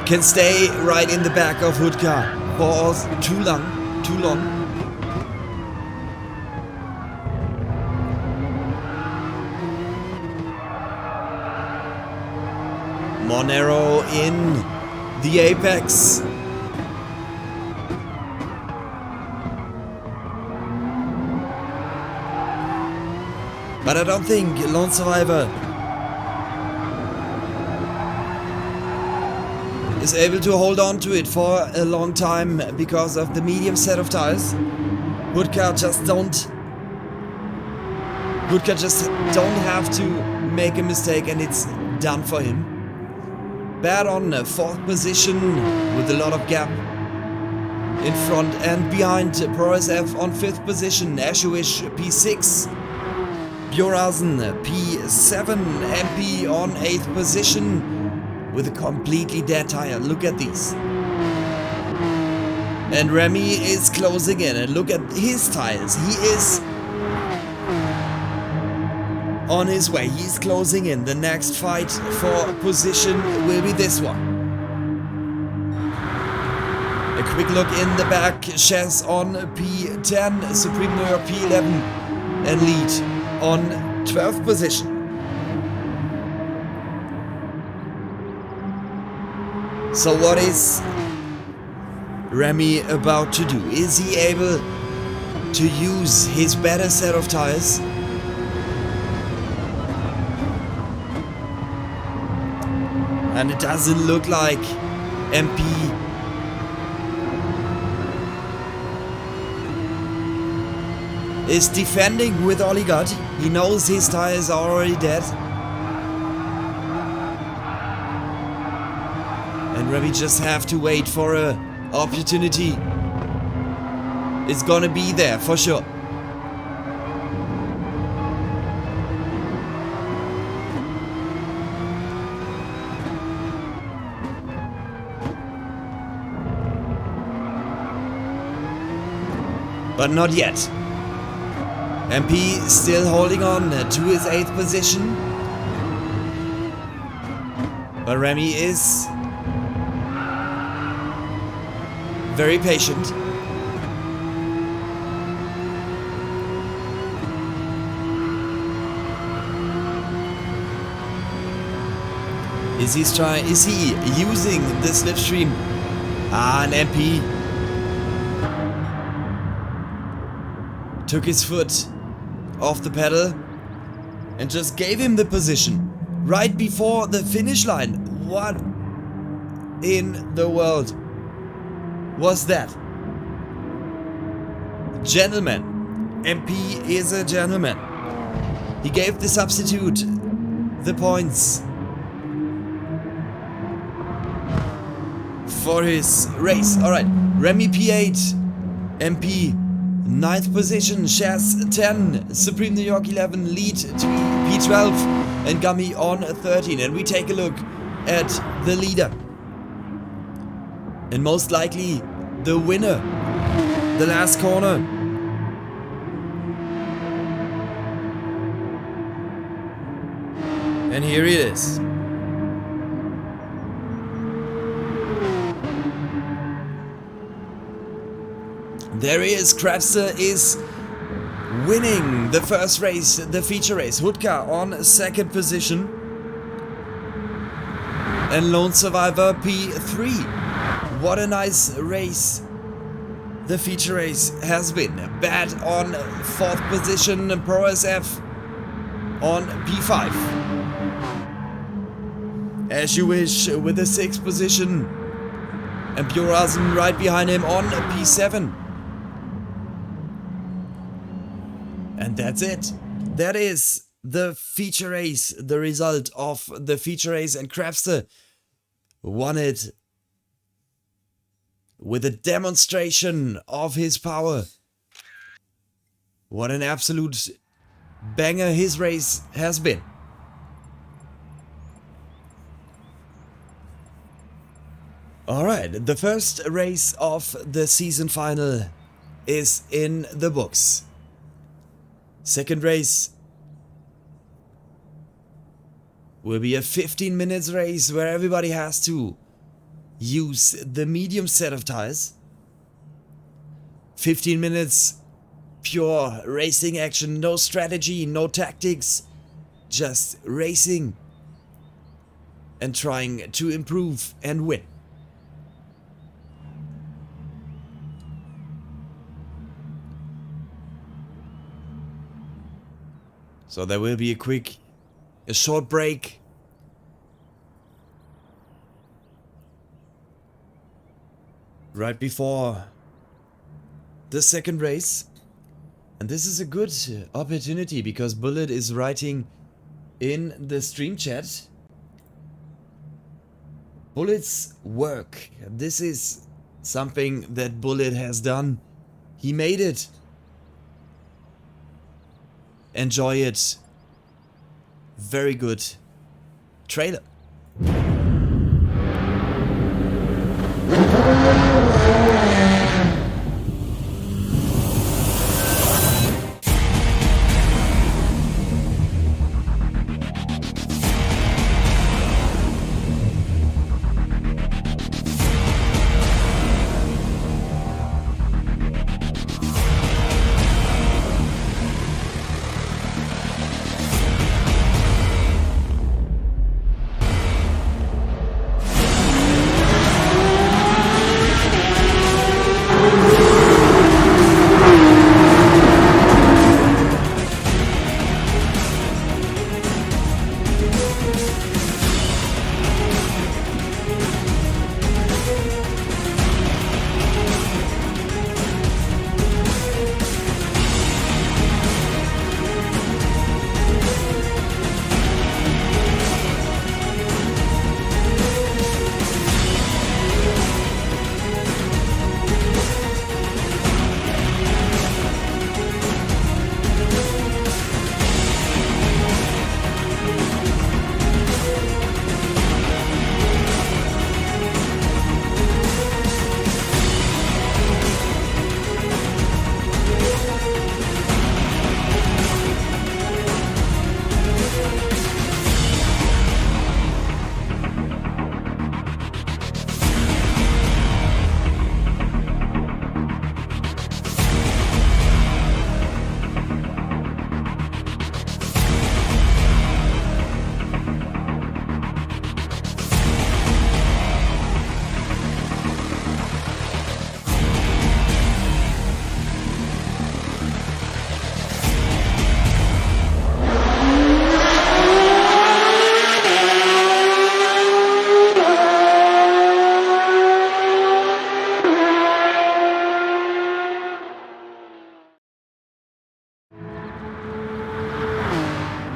can stay right in the back of Hudka for too long. Monero in the apex. But I don't think Lone Survivor is able to hold on to it for a long time because of the medium set of tires. Hudka just don't have to make a mistake and it's done for him. Bad on 4th position with a lot of gap in front and behind. ProSF on 5th position, Ashuish P6, Bjorazen P7, MP on 8th position with a completely dead tire. Look at these. And Remy is closing in and look at his tires. He is on his way. He's closing in. The next fight for position will be this one. A quick look in the back. Chess on P10, Supreme New York P11 and lead on 12th position. So what is Remy about to do? Is he able to use his better set of tires? And it doesn't look like MP is defending with all he got. He knows his tires are already dead. And Remy just have to wait for a opportunity. It's gonna be there for sure. But not yet. MP still holding on to his 8th position. But Remy is very patient. Is he using the slipstream? And MP took his foot off the pedal and just gave him the position right before the finish line. What in the world was that? Gentleman. MP is a gentleman. He gave the substitute the points for his race. Alright, Remy P8, MP 9th position, Shaz 10, Supreme New York 11, lead to P12 and Gummy on 13. And we take a look at the leader. And most likely the winner. The last corner. And here it is. There he is. Crabster is winning the first race, the feature race. Hudka on 2nd position. And Lone Survivor P3. What a nice race the feature race has been. Bad on 4th position. ProSF on P5. As you wish with the 6th position. And Bjorazen right behind him on P7. And that's it. That is the feature race, the result of the feature race, and Crabster won it with a demonstration of his power. What an absolute banger his race has been. Alright, the first race of the season final is in the books. Second race will be a 15 minutes race where everybody has to use the medium set of tires. 15 minutes pure racing action, no strategy, no tactics, just racing and trying to improve and win. So there will be a short break. Right before the second race. And this is a good opportunity because Bullet is writing in the stream chat. Bullet's work. This is something that Bullet has done. He made it. Enjoy it. Very good trailer.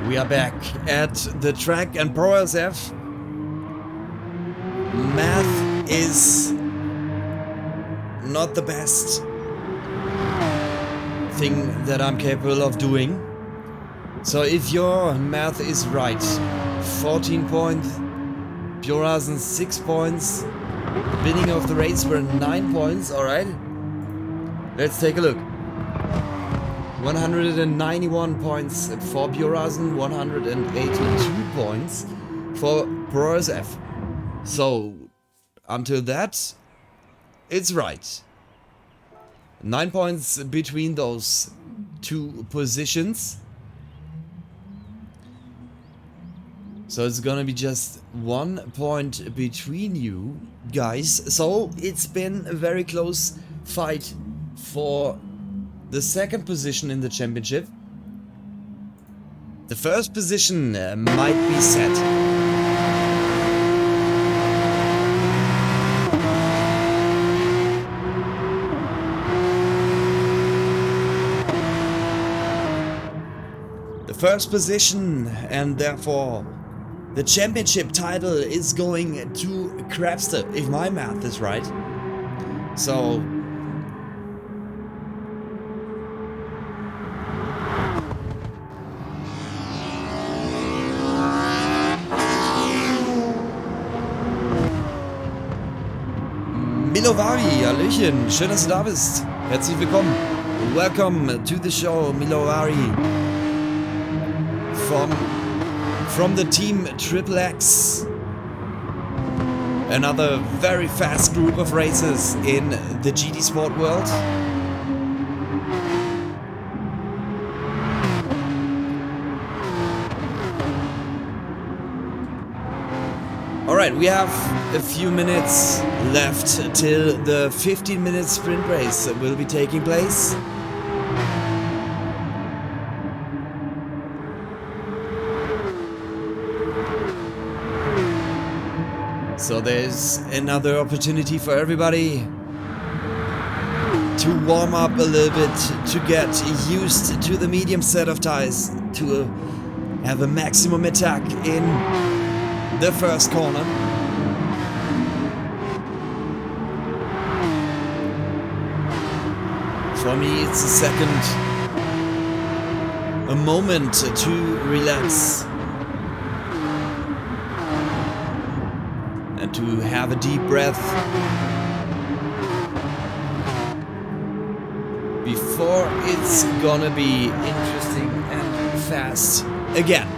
We are back at the track and Pro SF. Math is not the best thing that I'm capable of doing. So if your math is right, 14 points, Bjorazen 6 points, beginning of the race were 9 points, alright. Let's take a look. 191 points for Bjorazen, 182 points for Pro SF. So, until that, it's right. 9 points between those two positions. So it's gonna be just 1 point between you guys. So it's been a very close fight for the second position in the championship. The first position might be set. The first position, and therefore the championship title, is going to Crabster, if my math is right. So Milovari, Hallöchen, schön, dass du da bist. Herzlich willkommen. Welcome to the show, Milovari. From from the team Triple X. Another very fast group of racers in the GT Sport world. Alright, we have a few minutes left till the 15-minute sprint race will be taking place. So there's another opportunity for everybody to warm up a little bit, to get used to the medium set of tires, to have a maximum attack in the first corner. For me, it's a moment to relax and to have a deep breath before it's gonna be interesting and fast again.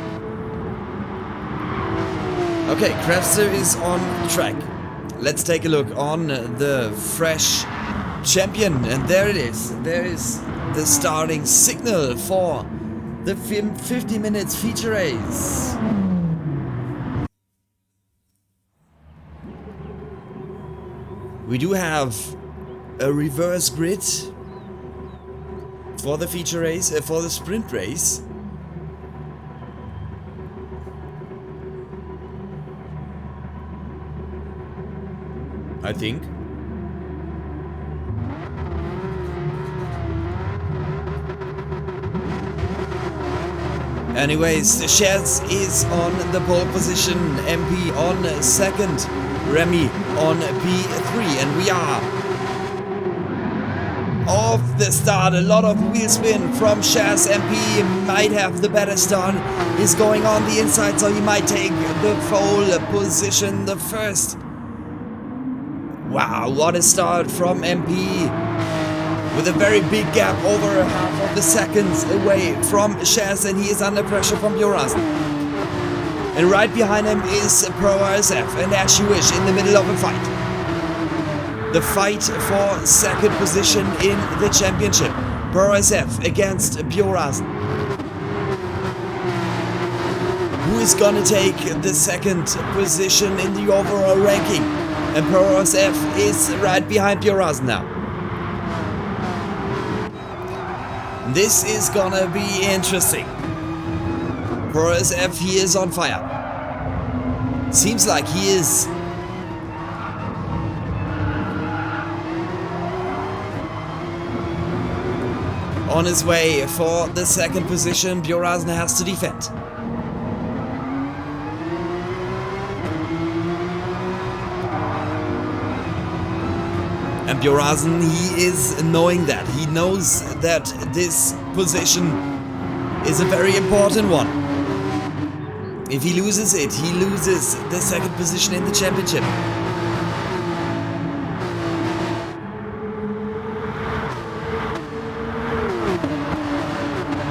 Okay, Crafter is on track. Let's take a look on the fresh champion, and there it is. There is the starting signal for the 50 minutes feature race. We do have a reverse grid for the feature race, for the sprint race. I think. Anyways, Shaz is on the pole position, MP on second, Remy on P3, and we are off the start. A lot of wheel spin from Shaz. MP might have the better start. Is going on the inside, so he might take the pole position, the first. Wow, what a start from MP, with a very big gap, over half of the seconds away from Shaz, and he is under pressure from Buras. And right behind him is Pro RSF and As You Wish in the middle of a fight. The fight for second position in the championship. Pro RSF against Buras. Who is gonna take the second position in the overall ranking? And Pro RSF is right behind Buras now. This is gonna be interesting. Pro RSF, he is on fire. Seems like he is on his way for the second position. Bjorn has to defend. And Bjorn, he is knowing that. He knows that this position is a very important one. If he loses it, he loses the second position in the championship.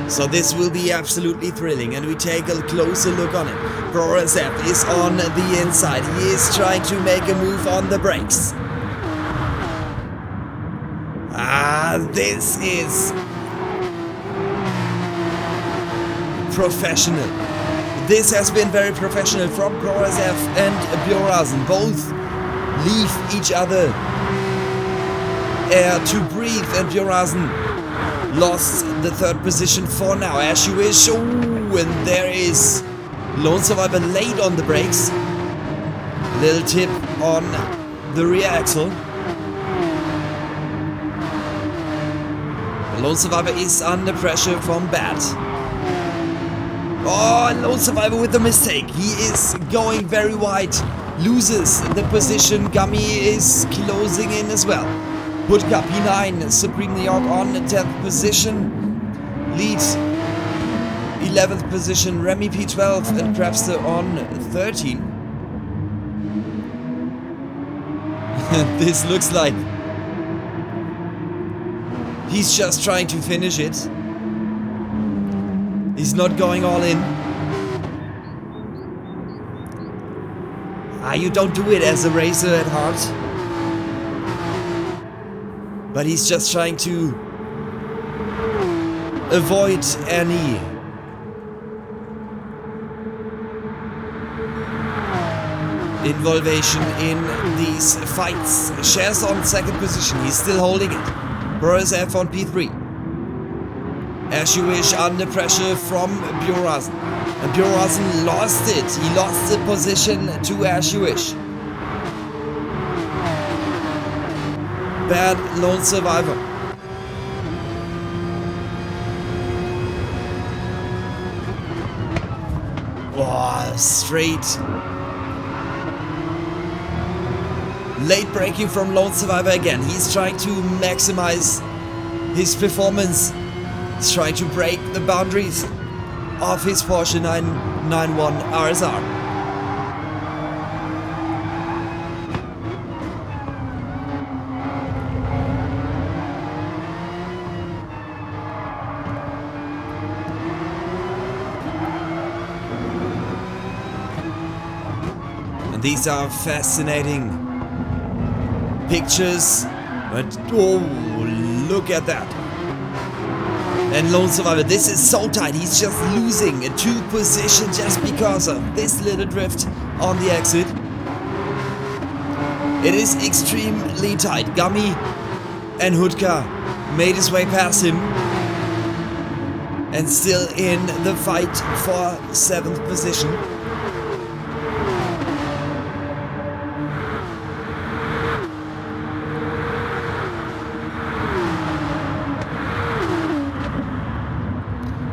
So this will be absolutely thrilling, and we take a closer look on it. Pro RSF is on the inside. He is trying to make a move on the brakes. This is professional. This has been very professional from Pro RSF and Bjorn. Both leave each other air to breathe, and Bjorn lost the third position for now. As You Wish. Oh, and there is Lone Survivor late on the brakes. Little tip on the rear axle. Lone Survivor is under pressure from Bat. Oh, Lone Survivor with the mistake. He is going very wide. Loses the position. Gummy is closing in as well. Woodcup P9, Supreme New York on the 10th position. Leads 11th position. Remy P12 and Crabster on 13. This looks like he's just trying to finish it. He's not going all in. you don't do it as a racer at heart. But he's just trying to avoid any involvement in these fights. Shares on second position, he's still holding it. WSR on P3. As you wish, under pressure from Bjorazen. And Bjorazen lost it. He lost the position to As You Wish. Bad lone survivor. Oh, straight. Late braking from lone survivor again. He's trying to maximize his performance. He's trying to break the boundaries of his Porsche 991 RSR. And these are fascinating pictures, but oh, look at that. And lone survivor, this is so tight, he's just losing a 2 position just because of this little drift on the exit. It is extremely tight. Gummy and Hudka made his way past him and still in the fight for 7th position.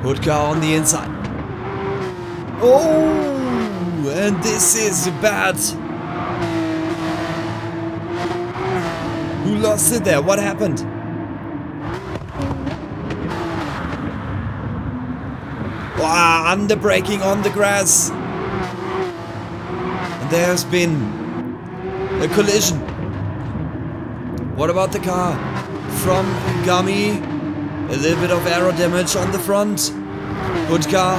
Hudka on the inside. Oh, and this is bad. Who lost it there? What happened? Wow, under braking on the grass. And there has been a collision. What about the car from Gummy? A little bit of aero damage on the front. Hudka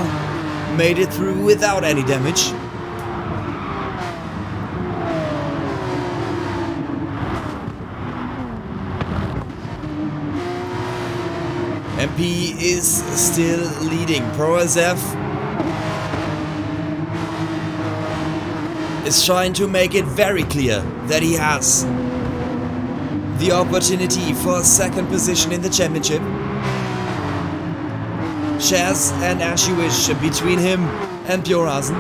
made it through without any damage. MP is still leading. WSR is trying to make it very clear that he has the opportunity for 2nd position in the championship. Shares and As You Wish between him and Bjorazen.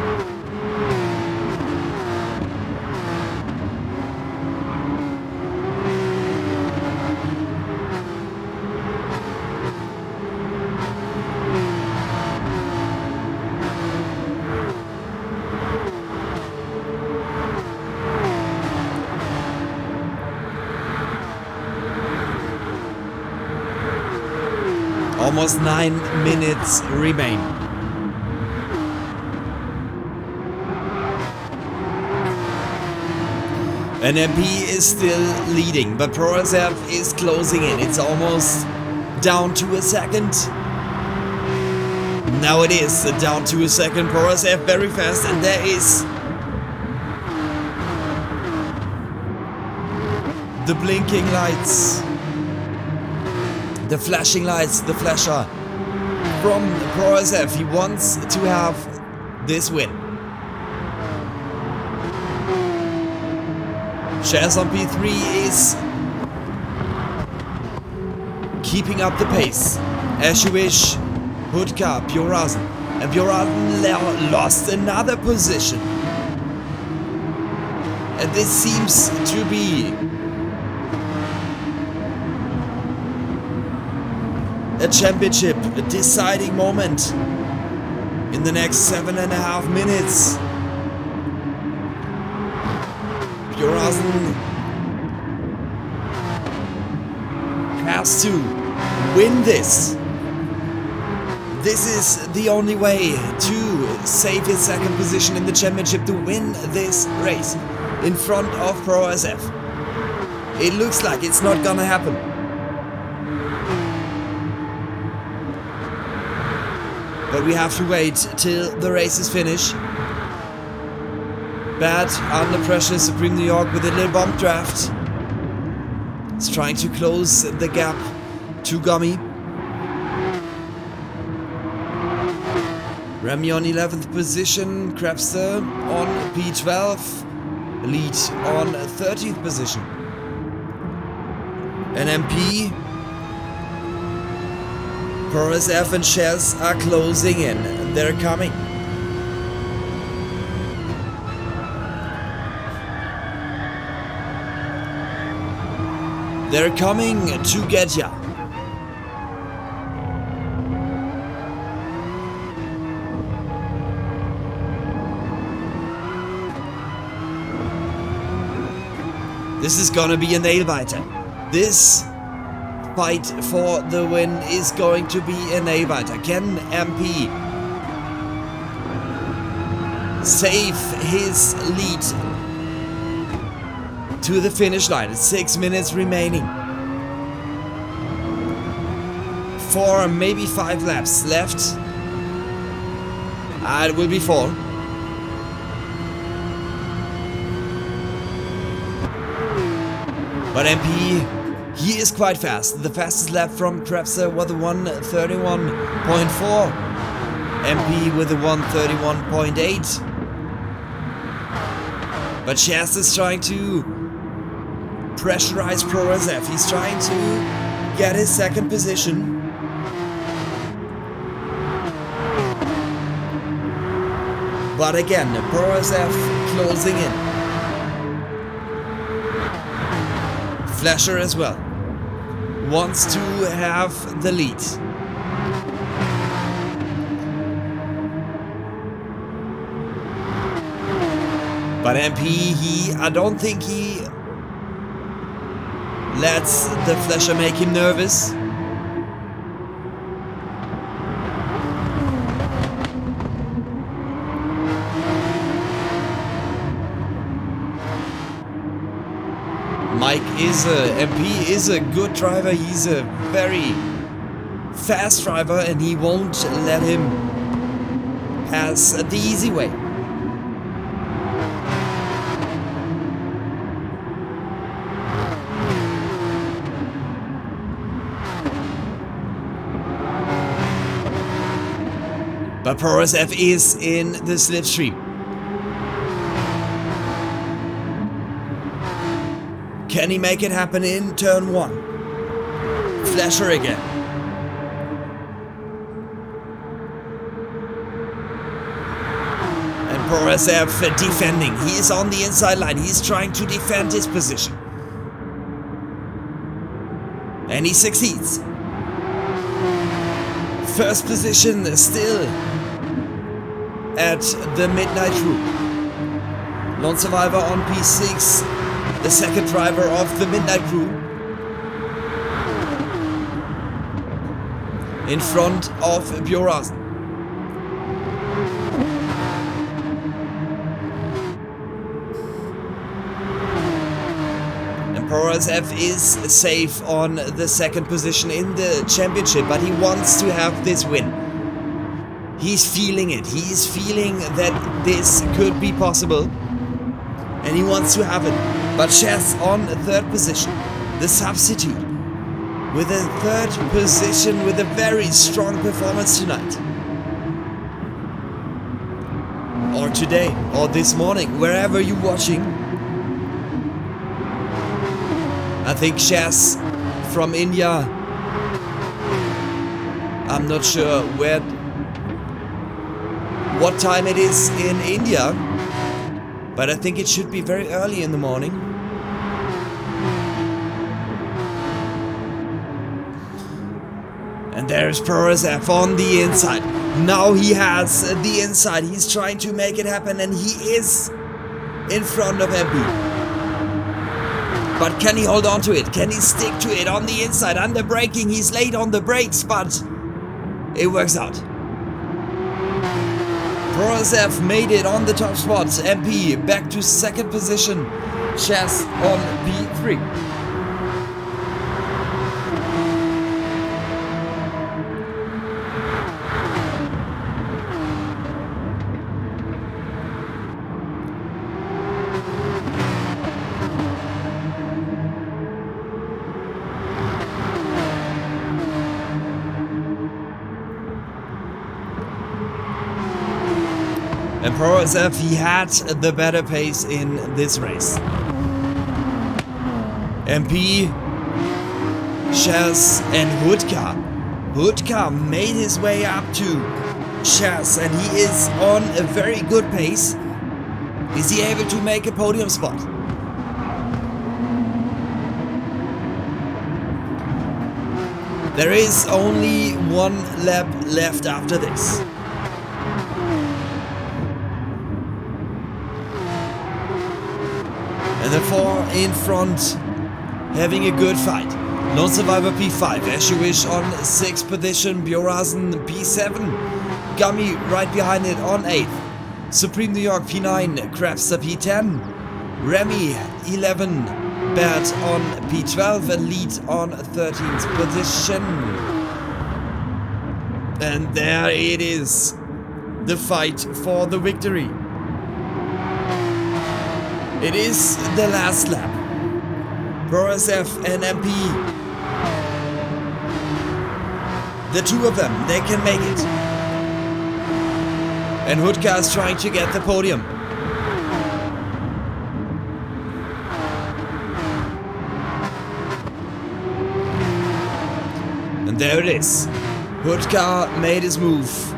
Almost 9 minutes remain. And MP is still leading, but WSR is closing in. It's almost down to a second. Now it is down to a second. WSR very fast, and there is the blinking lights. The flashing lights, the flasher from WSR. He wants to have this win. Shares on P3 is keeping up the pace. As You Wish, Hudka, Bjorazen. And Bjorazen lost another position. And this seems to be a championship, a deciding moment in the next 7.5 minutes. Bjorazen has to win this. This is the only way to save his 2nd position in the championship, to win this race in front of WSR. It looks like it's not gonna happen. But we have to wait till the race is finished. Bad under pressure, Supreme New York with a little bump draft. He's trying to close the gap to Gummy. Remy on 11th position, Crabster on P12, lead on 13th position. And MP, Boris F and Chess are closing in. They're coming. They're coming to get ya. This is gonna be a nail biter. This fight for the win is going to be a nail biter. Can MP save his lead to the finish line? It's 6 minutes remaining. 4, maybe 5 laps left. It will be 4. But MP, he is quite fast. The fastest lap from Crabster was the 1:31.4. MP with the 1:31.8. But Chaz is trying to pressurize ProSF. He's trying to get his second position. But again, ProSF closing in. Flasher as well wants to have the lead. But MP, I don't think he lets the Flasher make him nervous. MP is a good driver. He's a very fast driver and he won't let him pass the easy way. But ProSF is in the slipstream. Can he make it happen in turn 1? Flasher again. And ProSF defending. He is on the inside line. He's trying to defend his position. And he succeeds. First position still at the midnight route. Lone Survivor on P6. The second driver of the Midnight Crew. In front of Bjorasen. And ProSF is safe on the second position in the championship, but he wants to have this win. He's feeling it. He's feeling that this could be possible. And he wants to have it. But Chess on third position, the substitute, with a third position with a very strong performance tonight. Or today, or this morning, wherever you're watching. I think Chess from India, I'm not sure what time it is in India. But I think it should be very early in the morning. And there's ProSF on the inside. Now he has the inside. He's trying to make it happen and he is in front of MP. But can he hold on to it? Can he stick to it on the inside? Under braking, he's late on the brakes, but it works out. ProSF made it on the top spot. MP back to second position. Chess on P3. And ProSF, he had the better pace in this race. MP, Chaz and Hudka. Hudka made his way up to Chaz and he is on a very good pace. Is he able to make a podium spot? There is only one lap left after this. And the four in front having a good fight. Lone Survivor P5, As You Wish on 6th position, Bjorazen P7, Gummy right behind it on 8th, Supreme New York P9, Crabster P10, Remy 11, Bert on P12 and Lead on 13th position. And there it is, the fight for the victory. It is the last lap. ProSF and MP. The two of them, they can make it. And Hudka is trying to get the podium. And there it is. Hudka made his move.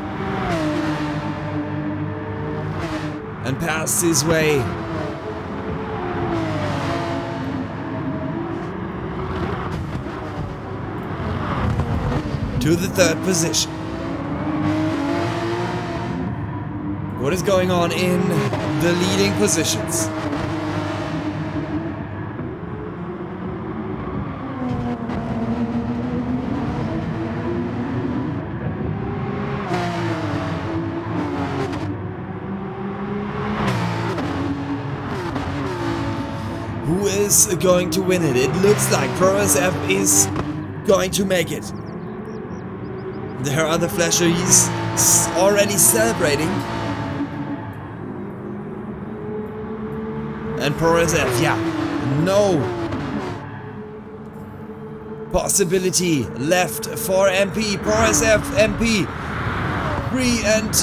And passed his way to the 3rd position. What is going on in the leading positions? Who is going to win it? It looks like ProSF is going to make it. There are the Flasher, he's already celebrating. And ProSF, yeah, no possibility left for MP. ProSF, MP, 3 and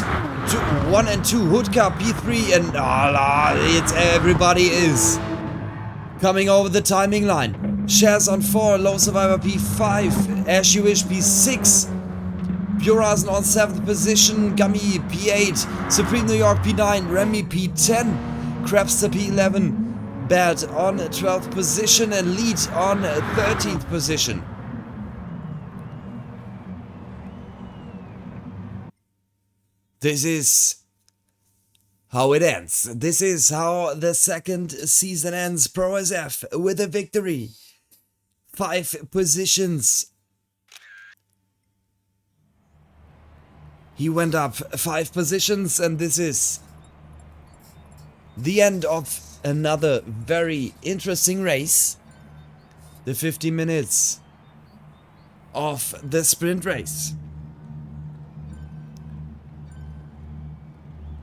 2, 1 and 2, Hudka P3 and it's everybody is coming over the timing line. Chaz on 4, Lone Survivor P5, As You Wish P6, Bjorazen on 7th position, Gummy P8, Supreme New York P9, Remy P10, Crabster P11, Bad on 12th position and Lead on 13th position. This is how it ends. This is how the second season ends. ProSF with a victory. 5 positions. He went up 5 positions and this is the end of another very interesting race. The 50 minutes of the sprint race.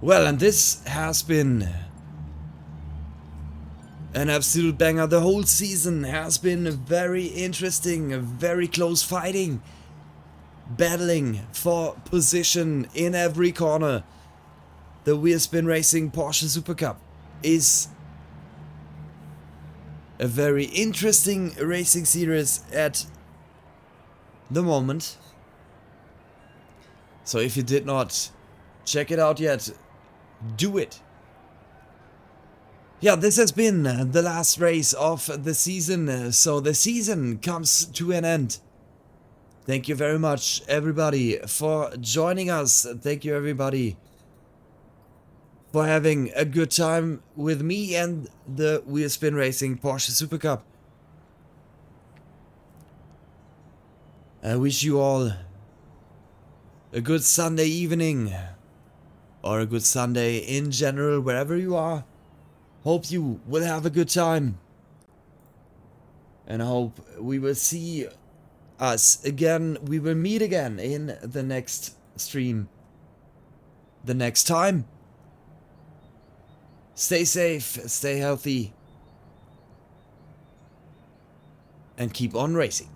Well, and this has been an absolute banger. The whole season has been very interesting, very close fighting. Battling for position in every corner. The WSR Racing Porsche SuperCup is a very interesting racing series at the moment. So if you did not check it out yet, do it. Yeah, this has been the last race of the season, so the season comes to an end. Thank you very much, everybody, for joining us. Thank you, everybody, for having a good time with me and the WSR Racing Porsche SuperCup. I wish you all a good Sunday evening, or a good Sunday in general, wherever you are. Hope you will have a good time, and I hope we will see us again. We will meet again in the next stream, the next time. Stay safe, stay healthy, and keep on racing.